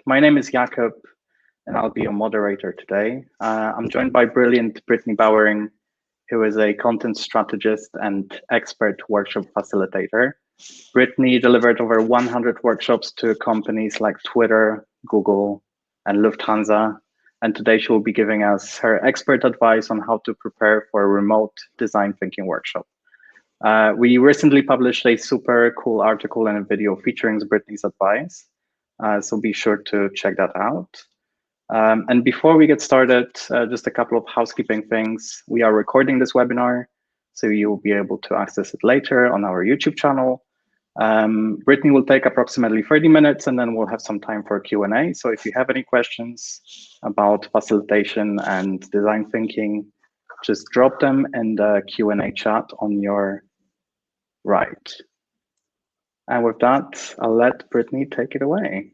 My name is Jakob, and I'll be your moderator today. I'm joined by brilliant Brittni Bowering, who is a content strategist and expert workshop facilitator. Brittni delivered over 100 workshops to companies like Twitter, Google, and Lufthansa. And today she will be giving us her expert advice on how to prepare for a remote design thinking workshop. We recently published a super cool article and a video featuring Brittni's advice. So be sure to check that out. And before we get started, just a couple of housekeeping things. We are recording this webinar, so you'll be able to access it later on our YouTube channel. Brittni will take approximately 30 minutes, and then we'll have some time for Q&A. So if you have any questions about facilitation and design thinking, just drop them in the Q&A chat on your right. And with that, I'll let Brittni take it away.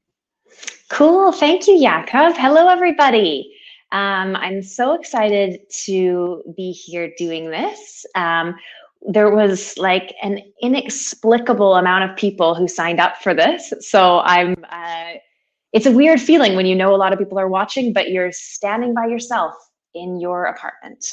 Cool, thank you, Jakob. Hello, everybody. I'm so excited to be here doing this. There was like an inexplicable amount of people who signed up for this. So it's a weird feeling when you know a lot of people are watching, but you're standing by yourself in your apartment.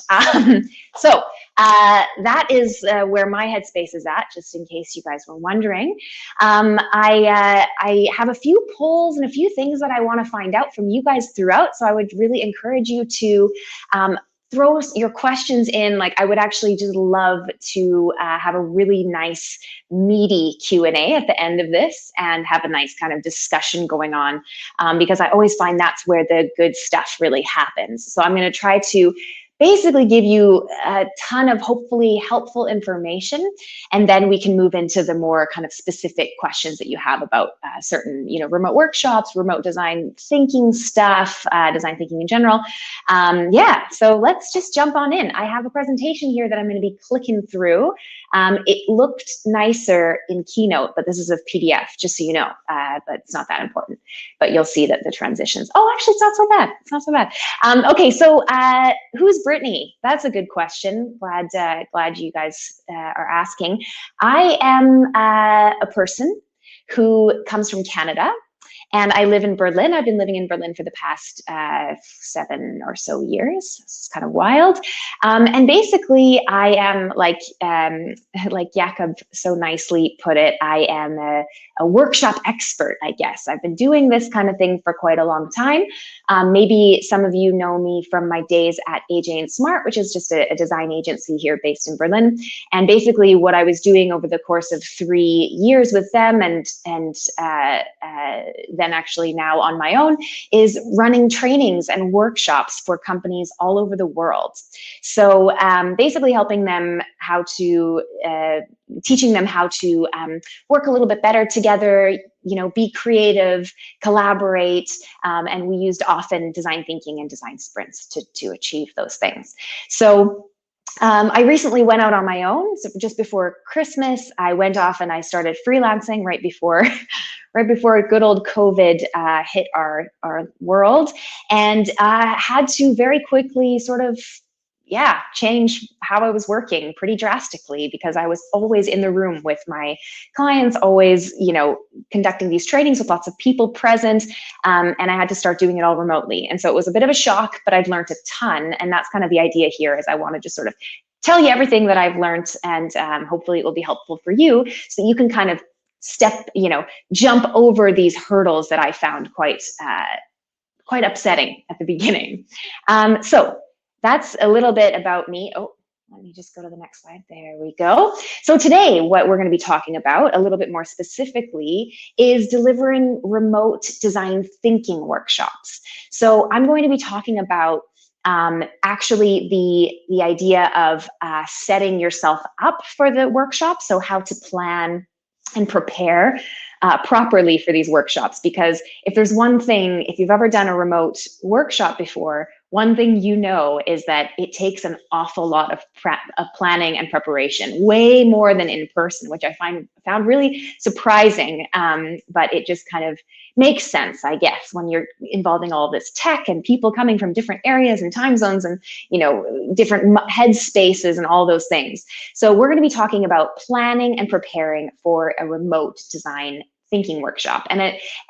So that is where my headspace is at, just in case you guys were wondering. I have a few polls and a few things that I want to find out from you guys throughout. So I would really encourage you to throw your questions in. Like, I would actually just love to have a really nice meaty Q&A at the end of this and have a nice kind of discussion going on, because I always find that's where the good stuff really happens. So I'm going to try to basically give you a ton of hopefully helpful information, and then we can move into the more kind of specific questions that you have about certain, remote workshops, remote design thinking stuff, design thinking in general. Yeah, so let's just jump on in. I have a presentation here that I'm going to be clicking through. It looked nicer in Keynote, but this is a PDF, just so you know, but it's not that important. But you'll see that the transitions, oh, actually, it's not so bad. It's not so bad. Okay, so who's Brittni? That's a good question. Glad you guys are asking. I am a person who comes from Canada, and I live in Berlin. I've been living in Berlin for the past 7 or so years. It's kind of wild. And basically, I am like Jakob so nicely put it, I am a workshop expert, I guess. I've been doing this kind of thing for quite a long time. Maybe some of you know me from my days at AJ & Smart, which is just a design agency here based in Berlin. And basically what I was doing over the course of 3 years with them and then actually now on my own is running trainings and workshops for companies all over the world. So basically helping them how to, teaching them how to work a little bit better together, be creative, collaborate, and we used often design thinking and design sprints to achieve those things. So I recently went out on my own. So just before Christmas, I went off and I started freelancing right before good old COVID hit our world, and had to very quickly sort of, change how I was working pretty drastically, because I was always in the room with my clients, always, conducting these trainings with lots of people present, and I had to start doing it all remotely. And so it was a bit of a shock, but I've learned a ton, and that's kind of the idea here, is I want to just sort of tell you everything that I've learned, and hopefully it will be helpful for you, so you can kind of jump over these hurdles that I found quite upsetting at the beginning. So that's a little bit about me. Oh, let me just go to the next slide. There we go. So today, what we're going to be talking about a little bit more specifically is delivering remote design thinking workshops. So I'm going to be talking about actually the idea of setting yourself up for the workshop. So how to plan and prepare properly for these workshops, because if there's one thing, if you've ever done a remote workshop before, one thing is that it takes an awful lot of planning and preparation, way more than in person, which I found really surprising, but it just kind of makes sense, I guess, when you're involving all this tech and people coming from different areas and time zones and different head spaces and all those things. So we're going to be talking about planning and preparing for a remote design thinking workshop, and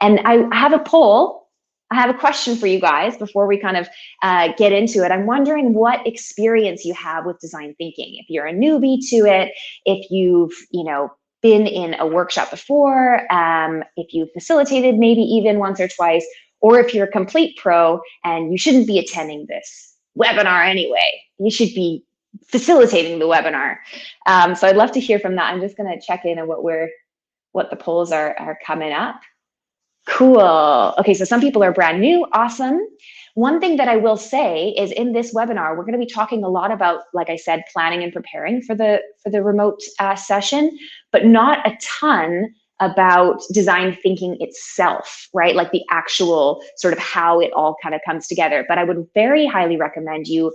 I have a poll I have a question for you guys before we kind of get into it. I'm wondering what experience you have with design thinking. If you're a newbie to it, if you've, been in a workshop before, if you've facilitated maybe even once or twice, or if you're a complete pro and you shouldn't be attending this webinar anyway. You should be facilitating the webinar. So I'd love to hear from that. I'm just going to check in on what the polls are coming up. Cool. Okay, so some people are brand new. Awesome. One thing that I will say is in this webinar, we're going to be talking a lot about, like I said, planning and preparing for the remote session, but not a ton about design thinking itself, right? Like the actual sort of how it all kind of comes together. But I would very highly recommend you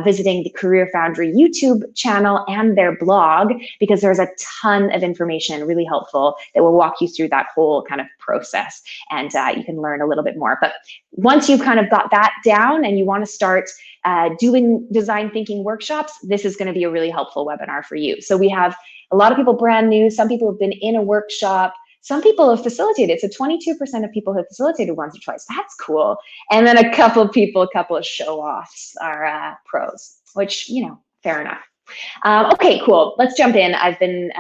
visiting the Career Foundry YouTube channel and their blog, because there's a ton of information really helpful that will walk you through that whole kind of process, and you can learn a little bit more. But once you've kind of got that down and you want to start doing design thinking workshops, this is going to be a really helpful webinar for you. So we have a lot of people brand new. Some people have been in a workshop. Some people have facilitated. So 22% of people have facilitated once or twice. That's cool. And then a couple of show-offs are pros, which, fair enough. Okay, cool. Let's jump in. I've been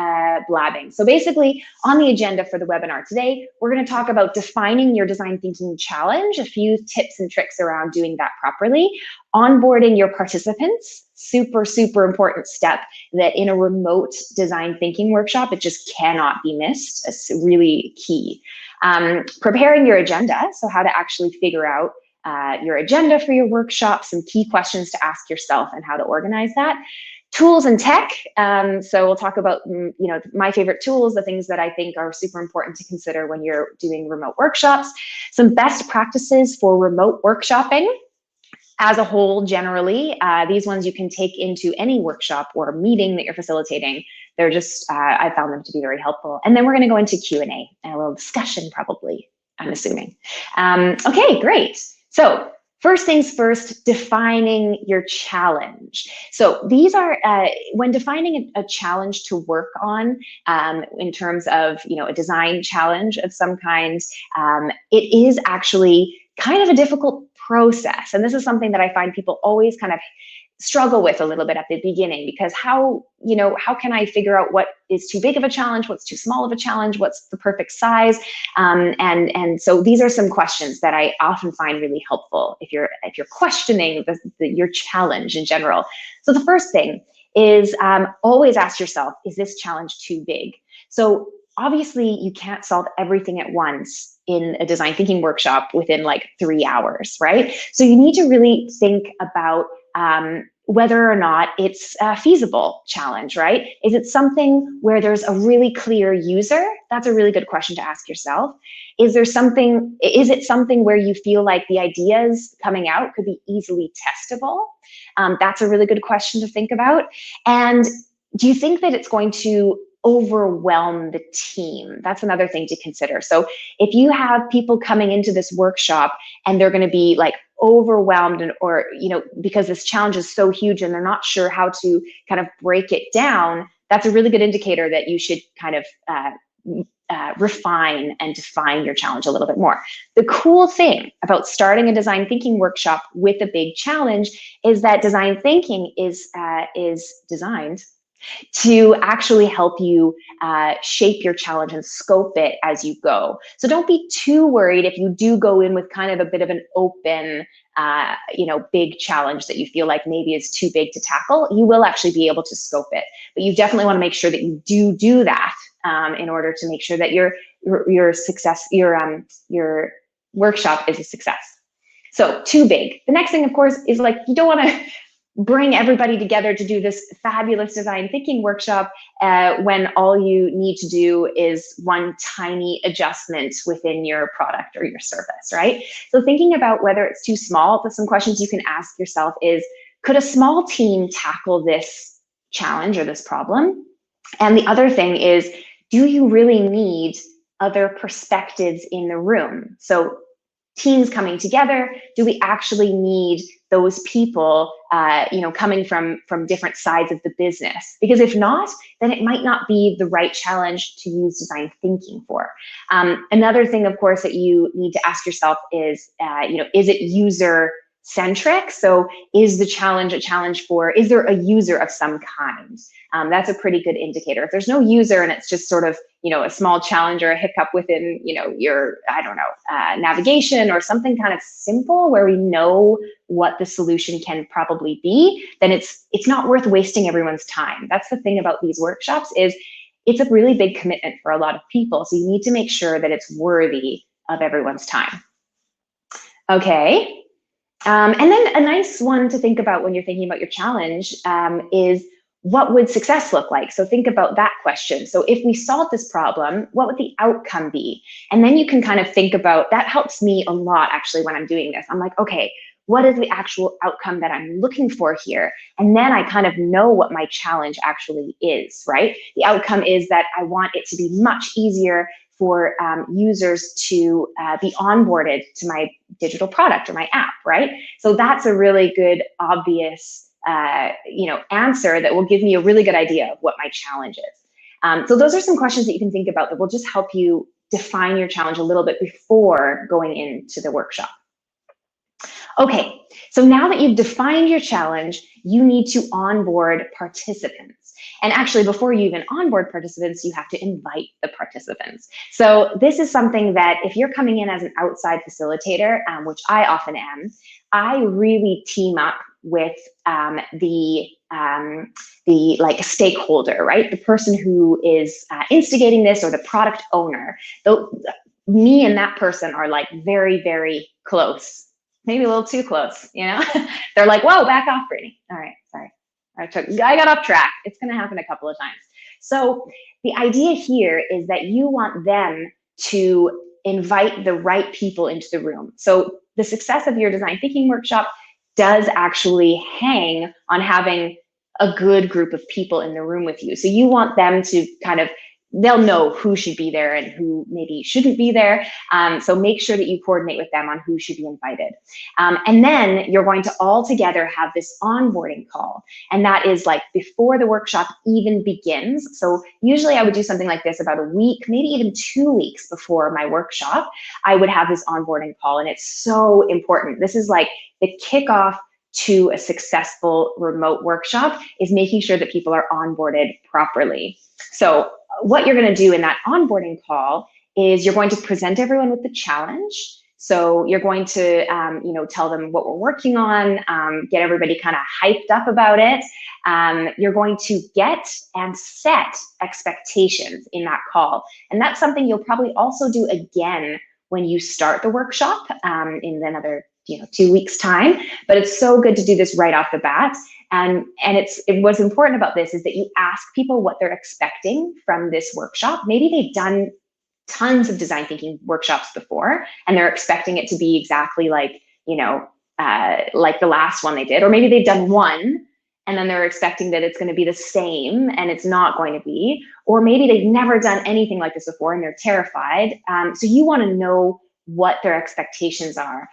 blabbing. So basically, on the agenda for the webinar today, we're going to talk about defining your design thinking challenge, a few tips and tricks around doing that properly, onboarding your participants, super, super important step that in a remote design thinking workshop, it just cannot be missed. It's really key. Preparing your agenda, so how to actually figure out your agenda for your workshop, some key questions to ask yourself and how to organize that. Tools and tech. So we'll talk about, my favorite tools, the things that I think are super important to consider when you're doing remote workshops. Some best practices for remote workshopping as a whole, generally. These ones you can take into any workshop or meeting that you're facilitating. They're just, I found them to be very helpful. And then we're going to go into Q&A and a little discussion, probably, I'm assuming. Okay, great. So first things first, defining your challenge. So these are, when defining a challenge to work on, in terms of, a design challenge of some kind, it is actually kind of a difficult process. And this is something that I find people always kind of struggle with a little bit at the beginning, because how can I figure out what is too big of a challenge, what's too small of a challenge, what's the perfect size? And so these are some questions that I often find really helpful if you're questioning your challenge in general. So the first thing is always ask yourself, is this challenge too big? So obviously you can't solve everything at once in a design thinking workshop within like 3 hours, right? So you need to really think about whether or not it's a feasible challenge, right? Is it something where there's a really clear user? That's a really good question to ask yourself. Is it something where you feel like the ideas coming out could be easily testable? That's a really good question to think about. And do you think that it's going to overwhelm the team? That's another thing to consider. So if you have people coming into this workshop and they're going to be like overwhelmed, or because this challenge is so huge and they're not sure how to kind of break it down, that's a really good indicator that you should kind of refine and define your challenge a little bit more. The cool thing about starting a design thinking workshop with a big challenge is that design thinking is designed to actually help you shape your challenge and scope it as you go. So don't be too worried if you do go in with kind of a bit of an open, big challenge that you feel like maybe is too big to tackle. You will actually be able to scope it, but you definitely want to make sure that you do that in order to make sure that your workshop is a success. So too big. The next thing, of course, is like you don't want to bring everybody together to do this fabulous design thinking workshop when all you need to do is one tiny adjustment within your product or your service, right? So thinking about whether it's too small, but some questions you can ask yourself is, could a small team tackle this challenge or this problem? And the other thing is, do you really need other perspectives in the room? So teams coming together? Do we actually need those people, coming from different sides of the business? Because if not, then it might not be the right challenge to use design thinking for. Another thing, of course, that you need to ask yourself is, is it user centric? So is the challenge a challenge for, is there a user of some kind? That's a pretty good indicator. If there's no user and it's just sort of, a small challenge or a hiccup within, your, navigation or something kind of simple where we know what the solution can probably be, then it's not worth wasting everyone's time. That's the thing about these workshops, is it's a really big commitment for a lot of people. So you need to make sure that it's worthy of everyone's time. Okay. And then a nice one to think about when you're thinking about your challenge is, what would success look like? So think about that question. So if we solve this problem, what would the outcome be? And then you can kind of think about, that helps me a lot actually when I'm doing this. I'm like, okay, what is the actual outcome that I'm looking for here? And then I kind of know what my challenge actually is, right? The outcome is that I want it to be much easier for users to be onboarded to my digital product or my app, right? So that's a really good, obvious answer that will give me a really good idea of what my challenge is. So those are some questions that you can think about that will just help you define your challenge a little bit before going into the workshop. Okay, so now that you've defined your challenge, you need to onboard participants. And actually, before you even onboard participants, you have to invite the participants. So this is something that if you're coming in as an outside facilitator, which I often am, I really team up with the stakeholder, right? The person who is instigating this, or the product owner. Me and that person are like very, very close. Maybe a little too close, They're like, whoa, back off, Brittni. All right, sorry. I got off track. It's going to happen a couple of times. So the idea here is that you want them to invite the right people into the room. So the success of your design thinking workshop does actually hang on having a good group of people in the room with you. So you want them to they'll know who should be there and who maybe shouldn't be there. So make sure that you coordinate with them on who should be invited. And then you're going to all together have this onboarding call. And that is like before the workshop even begins. So usually I would do something like this about a week, maybe even 2 weeks before my workshop. I would have this onboarding call, and it's so important. This is like the kickoff to a successful remote workshop, is making sure that people are onboarded properly. So what you're going to do in that onboarding call is you're going to present everyone with the challenge. So you're going to, tell them what we're working on, get everybody kind of hyped up about it. You're going to get and set expectations in that call. And that's something you'll probably also do again when you start the workshop in another 2 weeks time. But it's so good to do this right off the bat. And what's important about this is that you ask people what they're expecting from this workshop. Maybe they've done tons of design thinking workshops before, and they're expecting it to be exactly like the last one they did. Or maybe they've done one, and then they're expecting that it's going to be the same, and it's not going to be. Or maybe they've never done anything like this before, and they're terrified. So you want to know what their expectations are,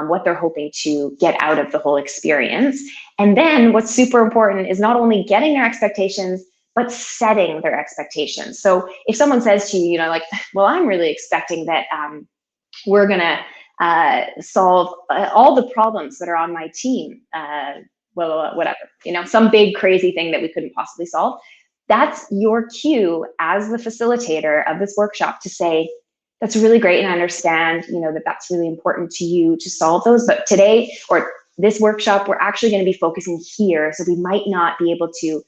what they're hoping to get out of the whole experience. And then what's super important is not only getting their expectations, but setting their expectations. So if someone says to you, well, I'm really expecting that we're gonna solve all the problems that are on my team, whatever, some big crazy thing that we couldn't possibly solve. That's your cue as the facilitator of this workshop to say, that's really great, and I understand, that that's really important to you to solve those. But today, or this workshop, we're actually going to be focusing here, so we might not be able to,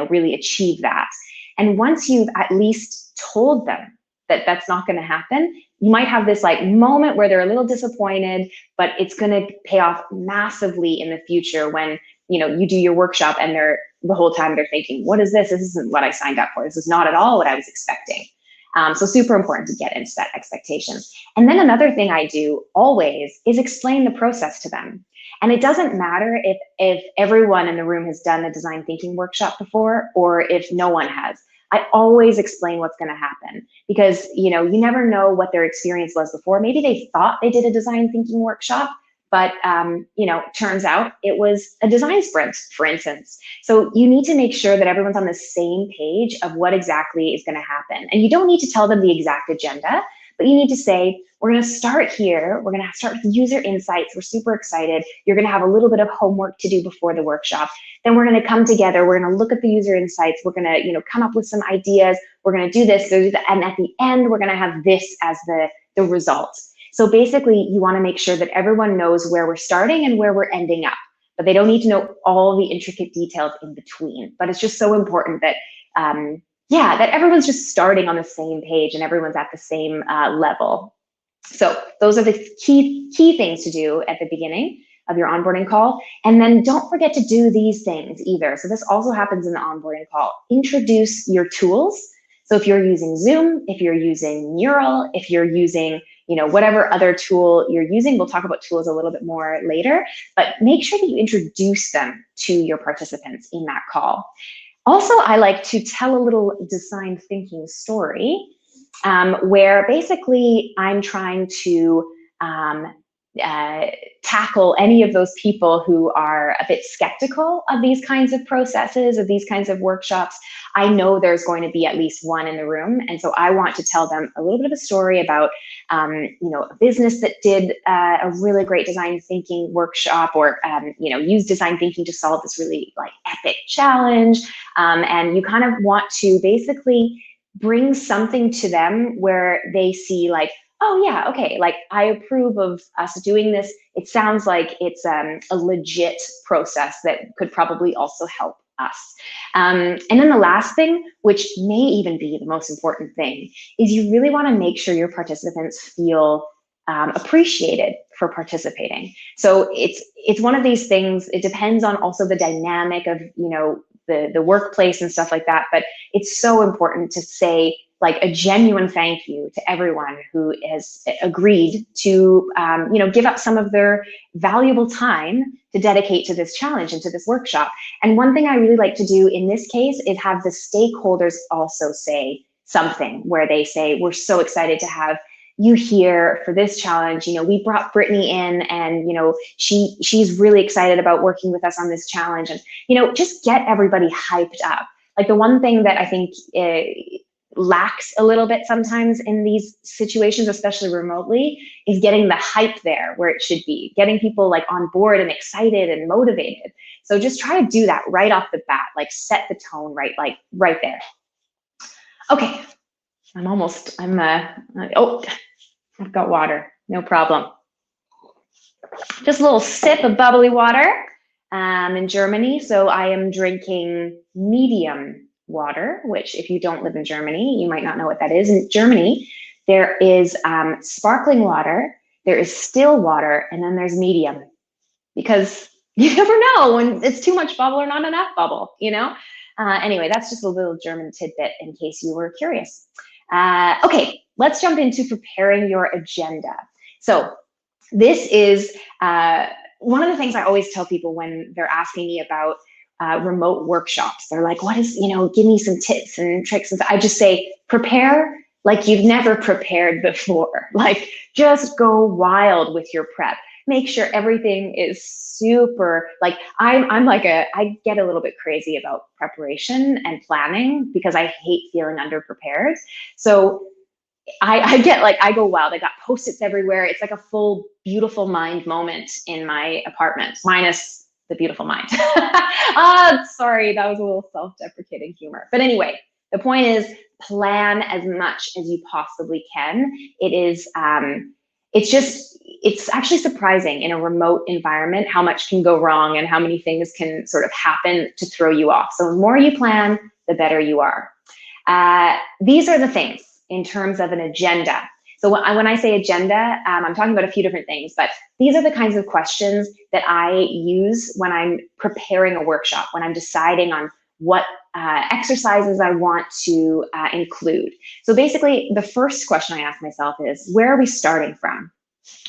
really achieve that. And once you've at least told them that that's not going to happen, you might have this moment where they're a little disappointed, but it's going to pay off massively in the future when you do your workshop and the whole time they're thinking, what is this? This isn't what I signed up for. This is not at all what I was expecting. So super important to get into that expectations. And then another thing I do always is explain the process to them. And it doesn't matter if everyone in the room has done a design thinking workshop before, or if no one has. I always explain what's going to happen, because you never know what their experience was before. Maybe they thought they did a design thinking workshop, but turns out it was a design sprint, for instance. So you need to make sure that everyone's on the same page of what exactly is going to happen. And you don't need to tell them the exact agenda, but you need to say, we're going to start here. We're going to start with user insights. We're super excited. You're going to have a little bit of homework to do before the workshop. Then we're going to come together. We're going to look at the user insights. We're going to, come up with some ideas. We're going to do this. And at the end, we're going to have this as the result. So basically, you want to make sure that everyone knows where we're starting and where we're ending up, but they don't need to know all the intricate details in between. But it's just so important that, that everyone's just starting on the same page and everyone's at the same level. So those are the key things to do at the beginning of your onboarding call. And then don't forget to do these things either. So this also happens in the onboarding call. Introduce your tools. So if you're using Zoom, if you're using Mural, if you're using whatever other tool you're using, we'll talk about tools a little bit more later, but make sure that you introduce them to your participants in that call. Also, I like to tell a little design thinking story where basically I'm trying to tackle any of those people who are a bit skeptical of these kinds of processes, of these kinds of workshops. I know there's going to be at least one in the room, and so I want to tell them a little bit of a story about a business that did a really great design thinking workshop, or use design thinking to solve this really epic challenge, and you kind of want to basically bring something to them where they see oh yeah, okay, I approve of us doing this. It sounds like it's a legit process that could probably also help us. And then the last thing, which may even be the most important thing, is you really want to make sure your participants feel appreciated for participating. So it's one of these things. It depends on also the dynamic of the workplace and stuff like that. But it's so important to say a genuine thank you to everyone who has agreed to give up some of their valuable time to dedicate to this challenge and to this workshop. And one thing I really like to do in this case is have the stakeholders also say something where they say, we're so excited to have you here for this challenge. We brought Brittni in, and she's really excited about working with us on this challenge, and just get everybody hyped up. The one thing that I think lacks a little bit sometimes in these situations, especially remotely, is getting the hype there where it should be, getting people on board and excited and motivated. So just try to do that right off the bat, set the tone right there. Okay, I've got water, no problem. Just a little sip of bubbly water in Germany. So I am drinking medium water, which if you don't live in Germany, you might not know what that is. In Germany, there is sparkling water, there is still water, and then there's medium, because you never know when it's too much bubble or not enough bubble, Anyway, that's just a little German tidbit in case you were curious. Okay, let's jump into preparing your agenda. So this is one of the things I always tell people when they're asking me about remote workshops. They're like, what is, give me some tips and tricks. And I just say, prepare like you've never prepared before. Just go wild with your prep. Make sure everything is super, I get a little bit crazy about preparation and planning because I hate feeling underprepared. So I go wild. I got Post-its everywhere. It's like a full beautiful mind moment in my apartment, minus the beautiful mind. Sorry, that was a little self-deprecating humor. But anyway, the point is, plan as much as you possibly can. It's actually surprising in a remote environment how much can go wrong and how many things can sort of happen to throw you off. So the more you plan, the better you are. These are the things in terms of an agenda. So when I say agenda, I'm talking about a few different things, but these are the kinds of questions that I use when I'm preparing a workshop, when I'm deciding on what exercises I want to include. So basically, the first question I ask myself is, where are we starting from?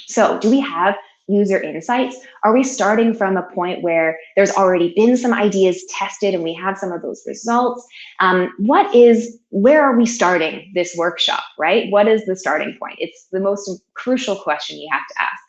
So do we have user insights? Are we starting from a point where there's already been some ideas tested and we have some of those results? Where are we starting this workshop, right? What is the starting point? It's the most crucial question you have to ask.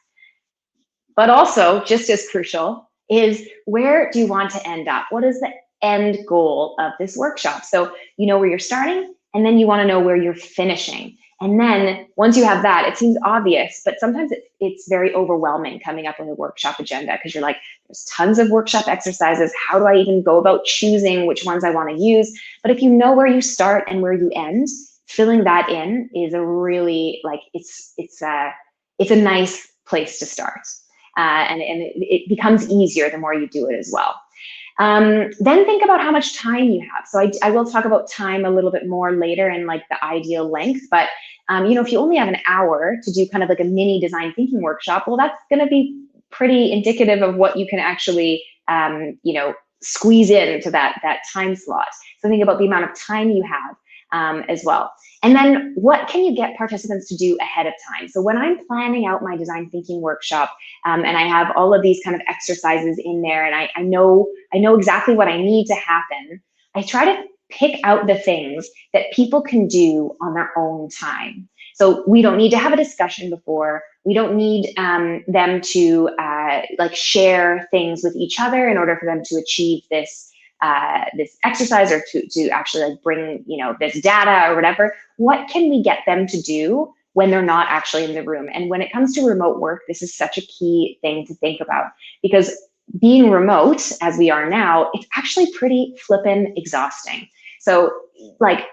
But also, just as crucial, is where do you want to end up? What is the end goal of this workshop? So you know where you're starting, and then you want to know where you're finishing. And then once you have that, it seems obvious, but sometimes it's very overwhelming coming up with a workshop agenda, because you're like, there's tons of workshop exercises. How do I even go about choosing which ones I want to use? But if you know where you start and where you end, filling that in is a really, like, it's a nice place to start. And it becomes easier the more you do it as well. Then think about how much time you have. So I will talk about time a little bit more later and like the ideal length, but if you only have an hour to do kind of like a mini design thinking workshop, well, that's going to be pretty indicative of what you can actually, squeeze into that time slot. So think about the amount of time you have as well. And then what can you get participants to do ahead of time? So when I'm planning out my design thinking workshop, and I have all of these kind of exercises in there, and I know exactly what I need to happen, I try to pick out the things that people can do on their own time. So we don't need to have a discussion before. We don't need them to share things with each other in order for them to achieve this exercise, or to actually like bring this data or whatever. What can we get them to do when they're not actually in the room? And when it comes to remote work, this is such a key thing to think about, because being remote as we are now, it's actually pretty flippin' exhausting. So like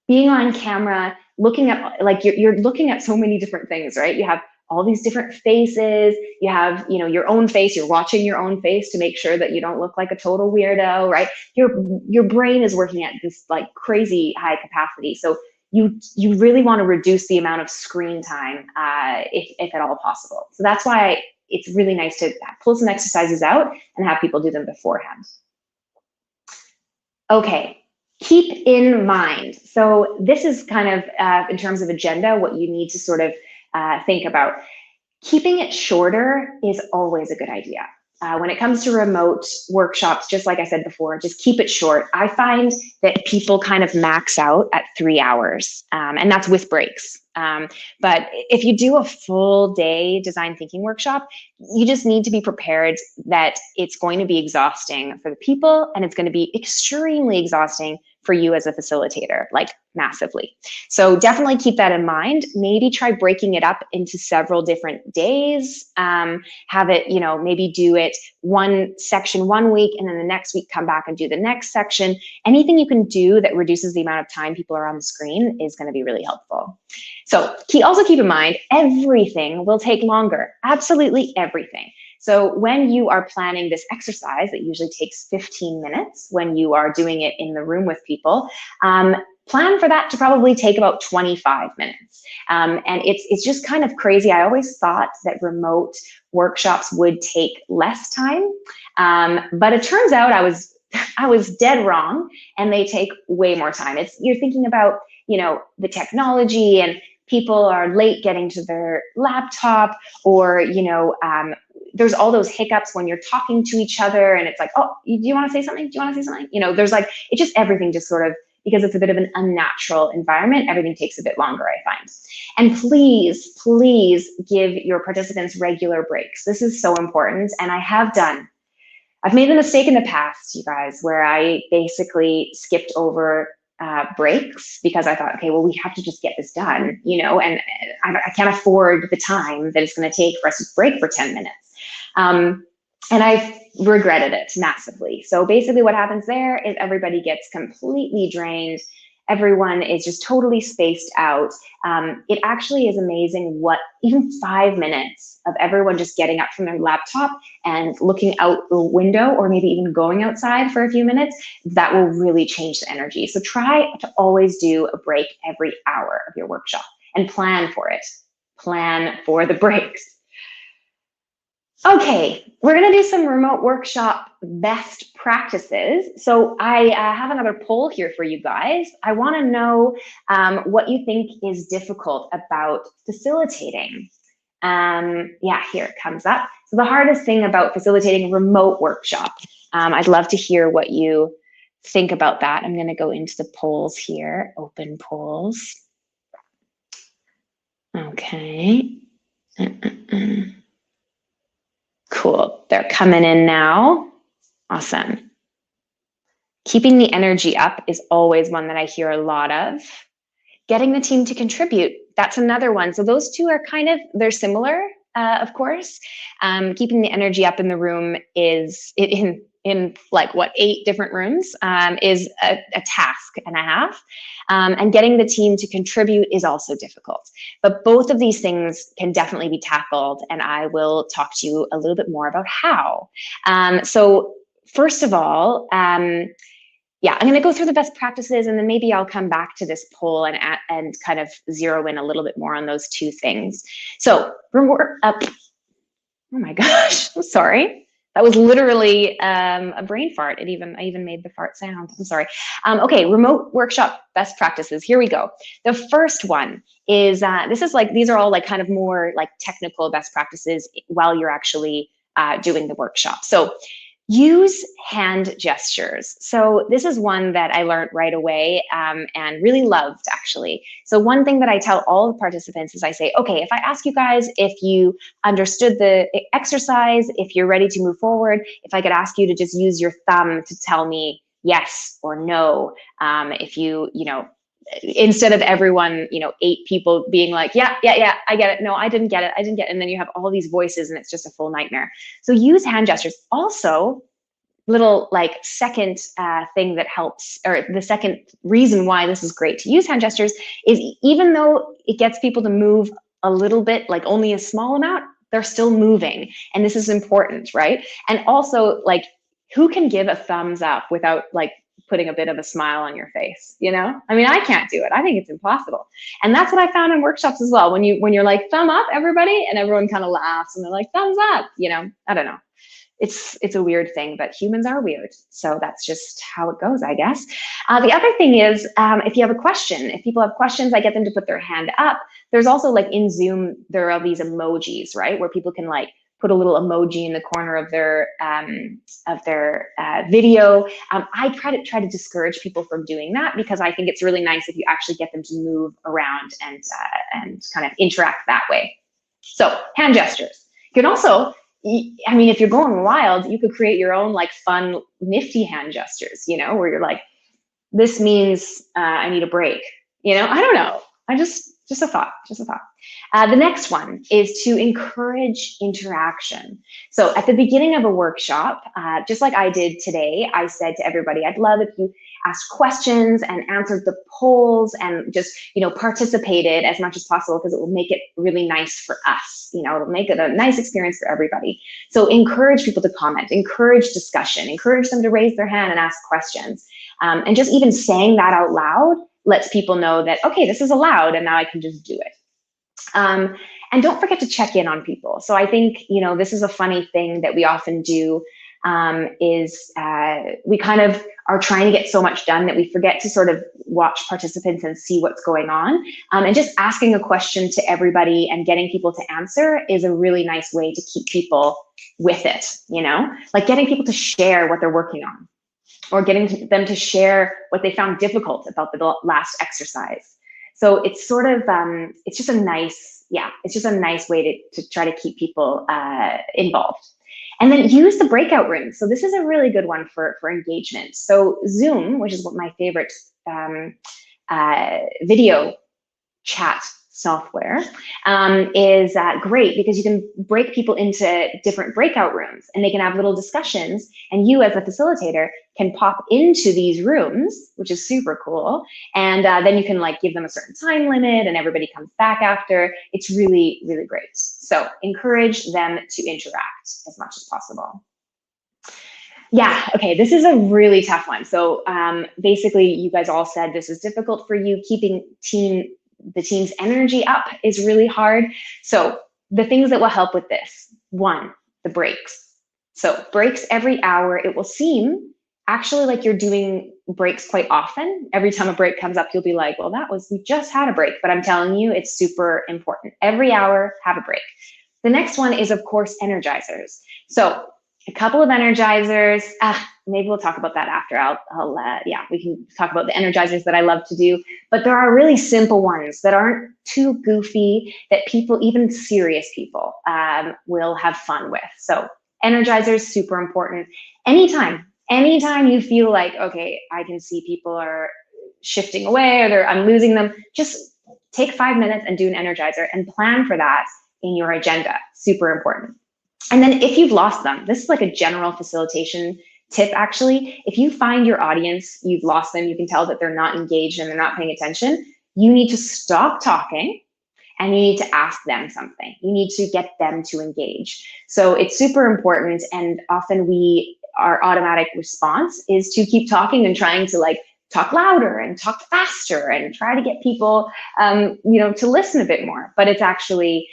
being on camera, looking at, like, you're looking at so many different things, right? You have all these different faces. You have, your own face. You're watching your own face to make sure that you don't look like a total weirdo, right? Your brain is working at this like crazy high capacity. So you really want to reduce the amount of screen time, if at all possible. So that's why it's really nice to pull some exercises out and have people do them beforehand. Okay. Keep in mind. So this is kind of, in terms of agenda, what you need to sort of think about. Keeping it shorter is always a good idea. When it comes to remote workshops, just like I said before, just keep it short. I find that people kind of max out at 3 hours, and that's with breaks. But if you do a full day design thinking workshop, you just need to be prepared that it's going to be exhausting for the people, and it's going to be extremely exhausting for you as a facilitator, like massively. So definitely keep that in mind. Maybe try breaking it up into several different days. Have it, maybe do it one section 1 week, and then the next week come back and do the next section. Anything you can do that reduces the amount of time people are on the screen is going to be really helpful. So also keep in mind, everything will take longer, absolutely everything. So when you are planning this exercise that usually takes 15 minutes when you are doing it in the room with people, plan for that to probably take about 25 minutes. And it's just kind of crazy. I always thought that remote workshops would take less time, but it turns out I was dead wrong, and they take way more time. You're thinking about, the technology, and people are late getting to their laptop, or, there's all those hiccups when you're talking to each other, and it's like, oh, do you want to say something? Do you want to say something? There's like, it just, everything just sort of, because it's a bit of an unnatural environment, everything takes a bit longer, I find. And please give your participants regular breaks. This is so important. And I've made the mistake in the past, you guys, where I basically skipped over breaks because I thought, okay, well, we have to just get this done, and I can't afford the time that it's going to take for us to break for 10 minutes. And I've regretted it massively. So basically what happens there is everybody gets completely drained. Everyone is just totally spaced out. It actually is amazing what even 5 minutes of everyone just getting up from their laptop and looking out the window, or maybe even going outside for a few minutes, that will really change the energy. So try to always do a break every hour of your workshop and plan for it. Plan for the breaks. Okay, we're going to do some remote workshop best practices. So I have another poll here for you guys. I want to know what you think is difficult about facilitating. Yeah, here it comes up. So the hardest thing about facilitating a remote workshop. I'd love to hear what you think about that. I'm going to go into the polls here, open polls. Okay. Cool. They're coming in now. Awesome. Keeping the energy up is always one that I hear a lot of. Getting the team to contribute, that's another one. So those two are they're similar, of course. Keeping the energy up in the room is in like what, 8 different rooms, is a task and a half. And getting the team to contribute is also difficult. But both of these things can definitely be tackled, and I will talk to you a little bit more about how. So first of all, yeah, I'm going to go through the best practices, and then maybe I'll come back to this poll and kind of zero in a little bit more on those 2 things. So, oh my gosh, I'm sorry. That was literally a brain fart. I even made the fart sound. I'm sorry. Okay, remote workshop best practices. Here we go. The first one is these are all like kind of more like technical best practices while you're actually doing the workshop. So, use hand gestures. So this is one that I learned right away and really loved, actually. So one thing that I tell all the participants is I say, okay, if I ask you guys if you understood the exercise, if you're ready to move forward, if I could ask you to just use your thumb to tell me yes or no, if you instead of everyone, 8 people being like, yeah, I get it. No, I didn't get it. And then you have all these voices and it's just a full nightmare. So use hand gestures. Also, little like second thing that helps, or the second reason why this is great to use hand gestures is even though it gets people to move a little bit, like only a small amount, they're still moving. And this is important, right? And also, like, who can give a thumbs up without like putting a bit of a smile on your face, I mean, I can't do it. I think it's impossible. And that's what I found in workshops as well. When you're like, thumb up, everybody, and everyone kind of laughs and they're like, thumbs up, I don't know. It's a weird thing, but humans are weird. So that's just how it goes, I guess. The other thing is, if you have a question, if people have questions, I get them to put their hand up. There's also like in Zoom, there are these emojis, right? Where people can like put a little emoji in the corner of their video. I try to discourage people from doing that because I think it's really nice if you actually get them to move around and kind of interact that way. So hand gestures. You can also, I mean, if you're going wild, you could create your own like fun, nifty hand gestures, where you're like, this means I need a break. I don't know. Just a thought. The next one is to encourage interaction. So at the beginning of a workshop, just like I did today, I said to everybody, I'd love if you asked questions and answered the polls and just, participated as much as possible because it will make it really nice for us. It'll make it a nice experience for everybody. So encourage people to comment, encourage discussion, encourage them to raise their hand and ask questions. And just even saying that out loud lets people know that, okay, this is allowed and now I can just do it. And don't forget to check in on people. So I think, this is a funny thing that we often do is we kind of are trying to get so much done that we forget to sort of watch participants and see what's going on. And just asking a question to everybody and getting people to answer is a really nice way to keep people with it, like getting people to share what they're working on, or getting them to share what they found difficult about the last exercise. So it's sort of, it's just a nice way to try to keep people involved. And then use the breakout rooms. So this is a really good one for engagement. So Zoom, which is what my favorite video chat software, is great because you can break people into different breakout rooms and they can have little discussions, and you as a facilitator can pop into these rooms, which is super cool. And then you can like give them a certain time limit and everybody comes back after. It's really, really great. So encourage them to interact as much as possible. Yeah, okay, this is a really tough one. So basically you guys all said this is difficult for you. Keeping the team's energy up is really hard. So the things that will help with this: 1, the breaks. So breaks every hour. It will seem actually like you're doing breaks quite often. Every time a break comes up, you'll be like, well, we just had a break, but I'm telling you, it's super important. Every hour, have a break. The next one is, of course, energizers. So a couple of energizers, maybe we'll talk about that after. We can talk about the energizers that I love to do, but there are really simple ones that aren't too goofy, that people, even serious people, will have fun with. So energizers, super important. Anytime you feel like, okay, I can see people are shifting away or I'm losing them, just take 5 minutes and do an energizer and plan for that in your agenda. Super important. And then if you've lost them, this is like a general facilitation tip, actually. If you find your audience, you've lost them, you can tell that they're not engaged and they're not paying attention, you need to stop talking and you need to ask them something. You need to get them to engage. So it's super important, and often our automatic response is to keep talking and trying to like talk louder and talk faster and try to get people to listen a bit more. But it's actually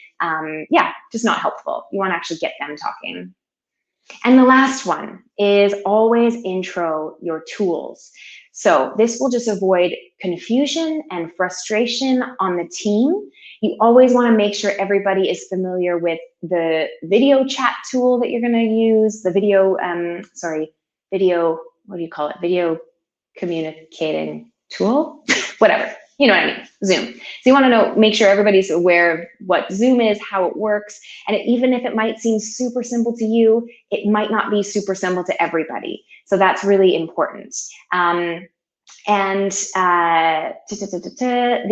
just not helpful. You want to actually get them talking. And the last one is always intro your tools. So this will just avoid confusion and frustration on the team. You always want to make sure everybody is familiar with the video chat tool that you're going to use, the video, what do you call it? Video communicating tool, whatever. You know what I mean, Zoom. So you want to make sure everybody's aware of what Zoom is, how it works, and even if it might seem super simple to you, it might not be super simple to everybody. So that's really important. The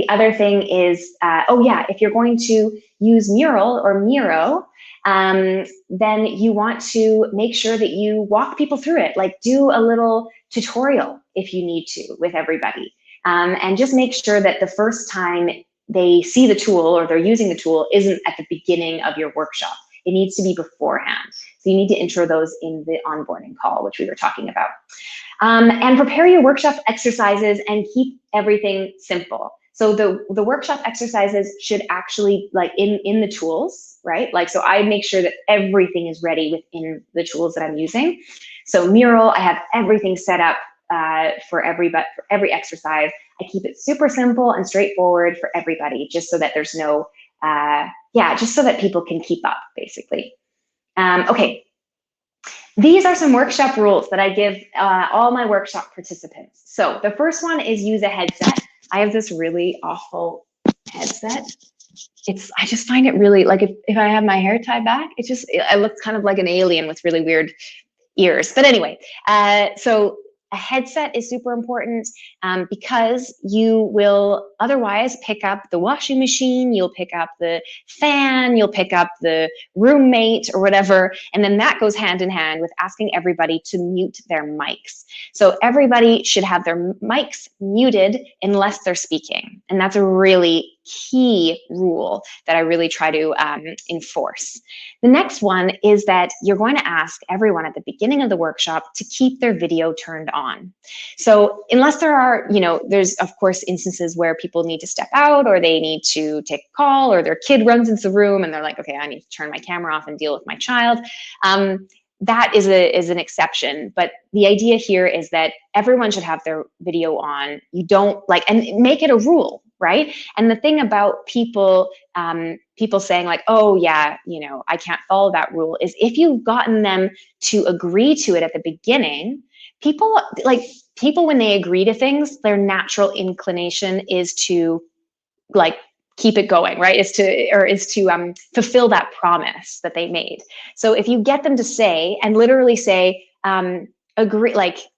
other thing is, if you're going to use Mural or Miro, then you want to make sure that you walk people through it, like do a little tutorial if you need to with everybody. And just make sure that the first time they see the tool or they're using the tool isn't at the beginning of your workshop. It needs to be beforehand. So you need to intro those in the onboarding call, which we were talking about. And prepare your workshop exercises and keep everything simple. So the workshop exercises should actually, like in the tools, right? Like, so I make sure that everything is ready within the tools that I'm using. So Mural, I have everything set up for every exercise. I keep it super simple and straightforward for everybody, just so that there's no, just so that people can keep up, basically. Okay, these are some workshop rules that I give all my workshop participants. So the first one is use a headset. I have this really awful headset. I just find it really, like if I have my hair tied back, I look kind of like an alien with really weird ears. But anyway, so a headset is super important because you will otherwise pick up the washing machine, you'll pick up the fan, you'll pick up the roommate or whatever, and then that goes hand in hand with asking everybody to mute their mics. So everybody should have their mics muted unless they're speaking, and that's a really key rule that I really try to enforce. The next one is that you're going to ask everyone at the beginning of the workshop to keep their video turned on. So unless there are, there's of course instances where people need to step out or they need to take a call or their kid runs into the room and they're like, okay, I need to turn my camera off and deal with my child. That is an exception, but the idea here is that everyone should have their video on. You don't and make it a rule, right? And the thing about people saying like, oh yeah, I can't follow that rule, is if you've gotten them to agree to it at the beginning, people when they agree to things, their natural inclination is to keep it going, right? Is to fulfill that promise that they made. So if you get them to say and literally say, agree,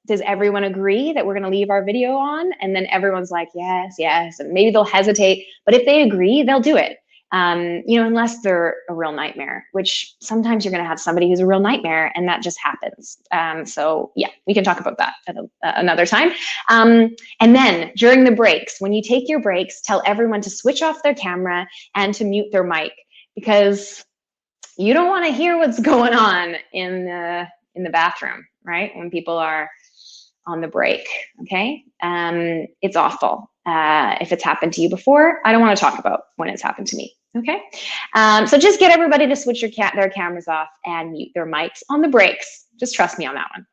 does everyone agree that we're going to leave our video on? And then everyone's like, yes, and maybe they'll hesitate, but if they agree, they'll do it. Unless they're a real nightmare, which sometimes you're going to have somebody who's a real nightmare, and that just happens. So yeah, we can talk about that at another time. And then during the breaks, when you take your breaks, tell everyone to switch off their camera and to mute their mic, because you don't want to hear what's going on in the bathroom, right? When people are on the break, okay? It's awful. If it's happened to you before, I don't want to talk about when it's happened to me, okay? So just get everybody to switch their cameras off and mute their mics on the breaks. Just trust me on that one.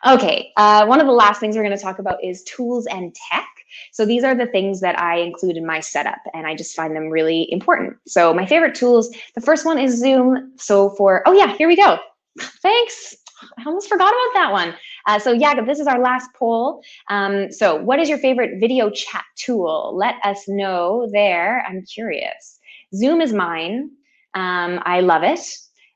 Okay, one of the last things we're going to talk about is tools and tech. So these are the things that I include in my setup, and I just find them really important. So my favorite tools, the first one is Zoom. So oh yeah, here we go. Thanks. I almost forgot about that one. So yeah, this is our last poll. So what is your favorite video chat tool? Let us know there. I'm curious. Zoom is mine. I love it.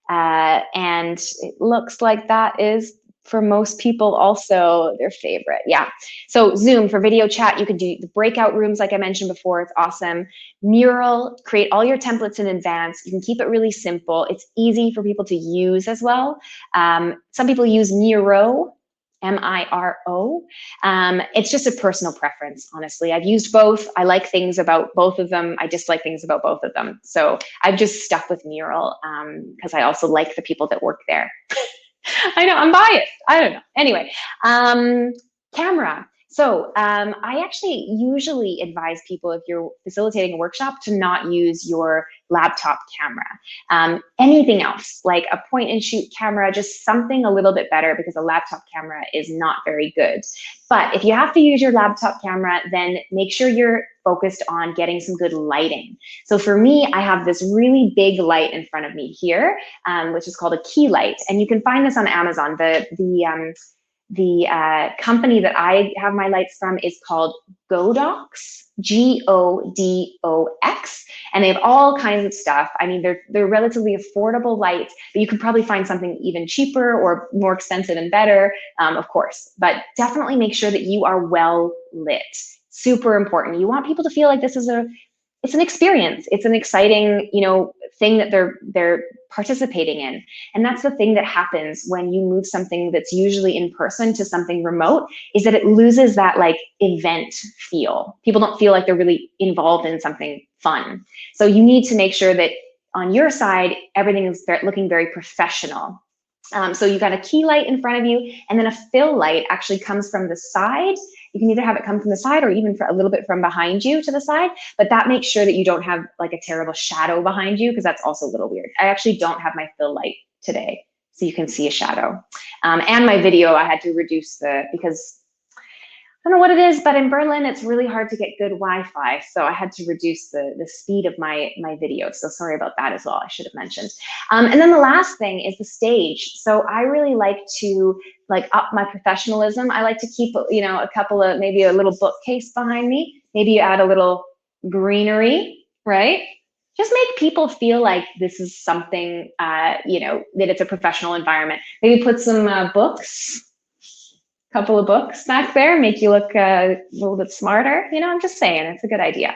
And it looks like that is, for most people, also their favorite. Yeah. So Zoom for video chat, you can do the breakout rooms like I mentioned before. It's awesome. Mural, create all your templates in advance. You can keep it really simple. It's easy for people to use as well. Some people use Miro, M-I-R-O. It's just a personal preference, honestly. I've used both. I like things about both of them. I dislike things about both of them. So I've just stuck with Mural because I also like the people that work there. I know, I'm biased. I don't know. Anyway, camera. So I actually usually advise people, if you're facilitating a workshop, to not use your laptop camera. Anything else, like a point and shoot camera, just something a little bit better, because a laptop camera is not very good. But if you have to use your laptop camera, then make sure you're focused on getting some good lighting. So for me, I have this really big light in front of me here, which is called a key light. And you can find this on Amazon. The company that I have my lights from is called Godox, Godox, and they have all kinds of stuff. I mean, they're relatively affordable lights, but you could probably find something even cheaper or more expensive and better, of course. But definitely make sure that you are well lit. Super important. You want people to feel like this is it's an experience. It's an exciting, thing that they're participating in. And that's the thing that happens when you move something that's usually in person to something remote, is that it loses that like event feel. People don't feel like they're really involved in something fun. So you need to make sure that on your side, everything is looking very professional. So you got a key light in front of you, and then a fill light actually comes from the side. You can either have it come from the side or even a little bit from behind you to the side, but that makes sure that you don't have like a terrible shadow behind you, because that's also a little weird. I actually don't have my fill light today, so you can see a shadow. And my video, I had to reduce because I don't know what it is, but in Berlin, it's really hard to get good Wi-Fi. So I had to reduce the speed of my video. So sorry about that as well, I should have mentioned. And then the last thing is the stage. So I really like to up my professionalism. I like to keep, a couple of, maybe a little bookcase behind me. Maybe you add a little greenery, right? Just make people feel like this is something, that it's a professional environment. Maybe put some books, couple of books back there, make you look a little bit smarter. I'm just saying, it's a good idea.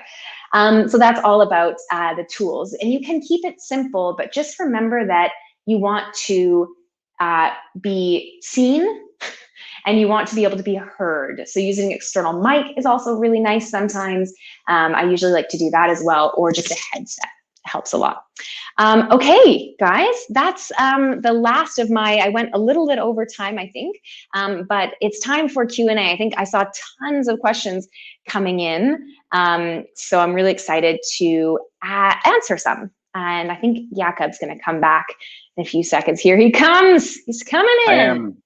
So that's all about the tools. And you can keep it simple, but just remember that you want to be seen and you want to be able to be heard. So using an external mic is also really nice sometimes. I usually like to do that as well, or just a headset. Helps a lot. Okay, guys, that's the last of I went a little bit over time, I think, but it's time for Q&A. I think I saw tons of questions coming in, so I'm really excited to answer some. And I think Jakob's going to come back in a few seconds. Here he comes. He's coming in. I am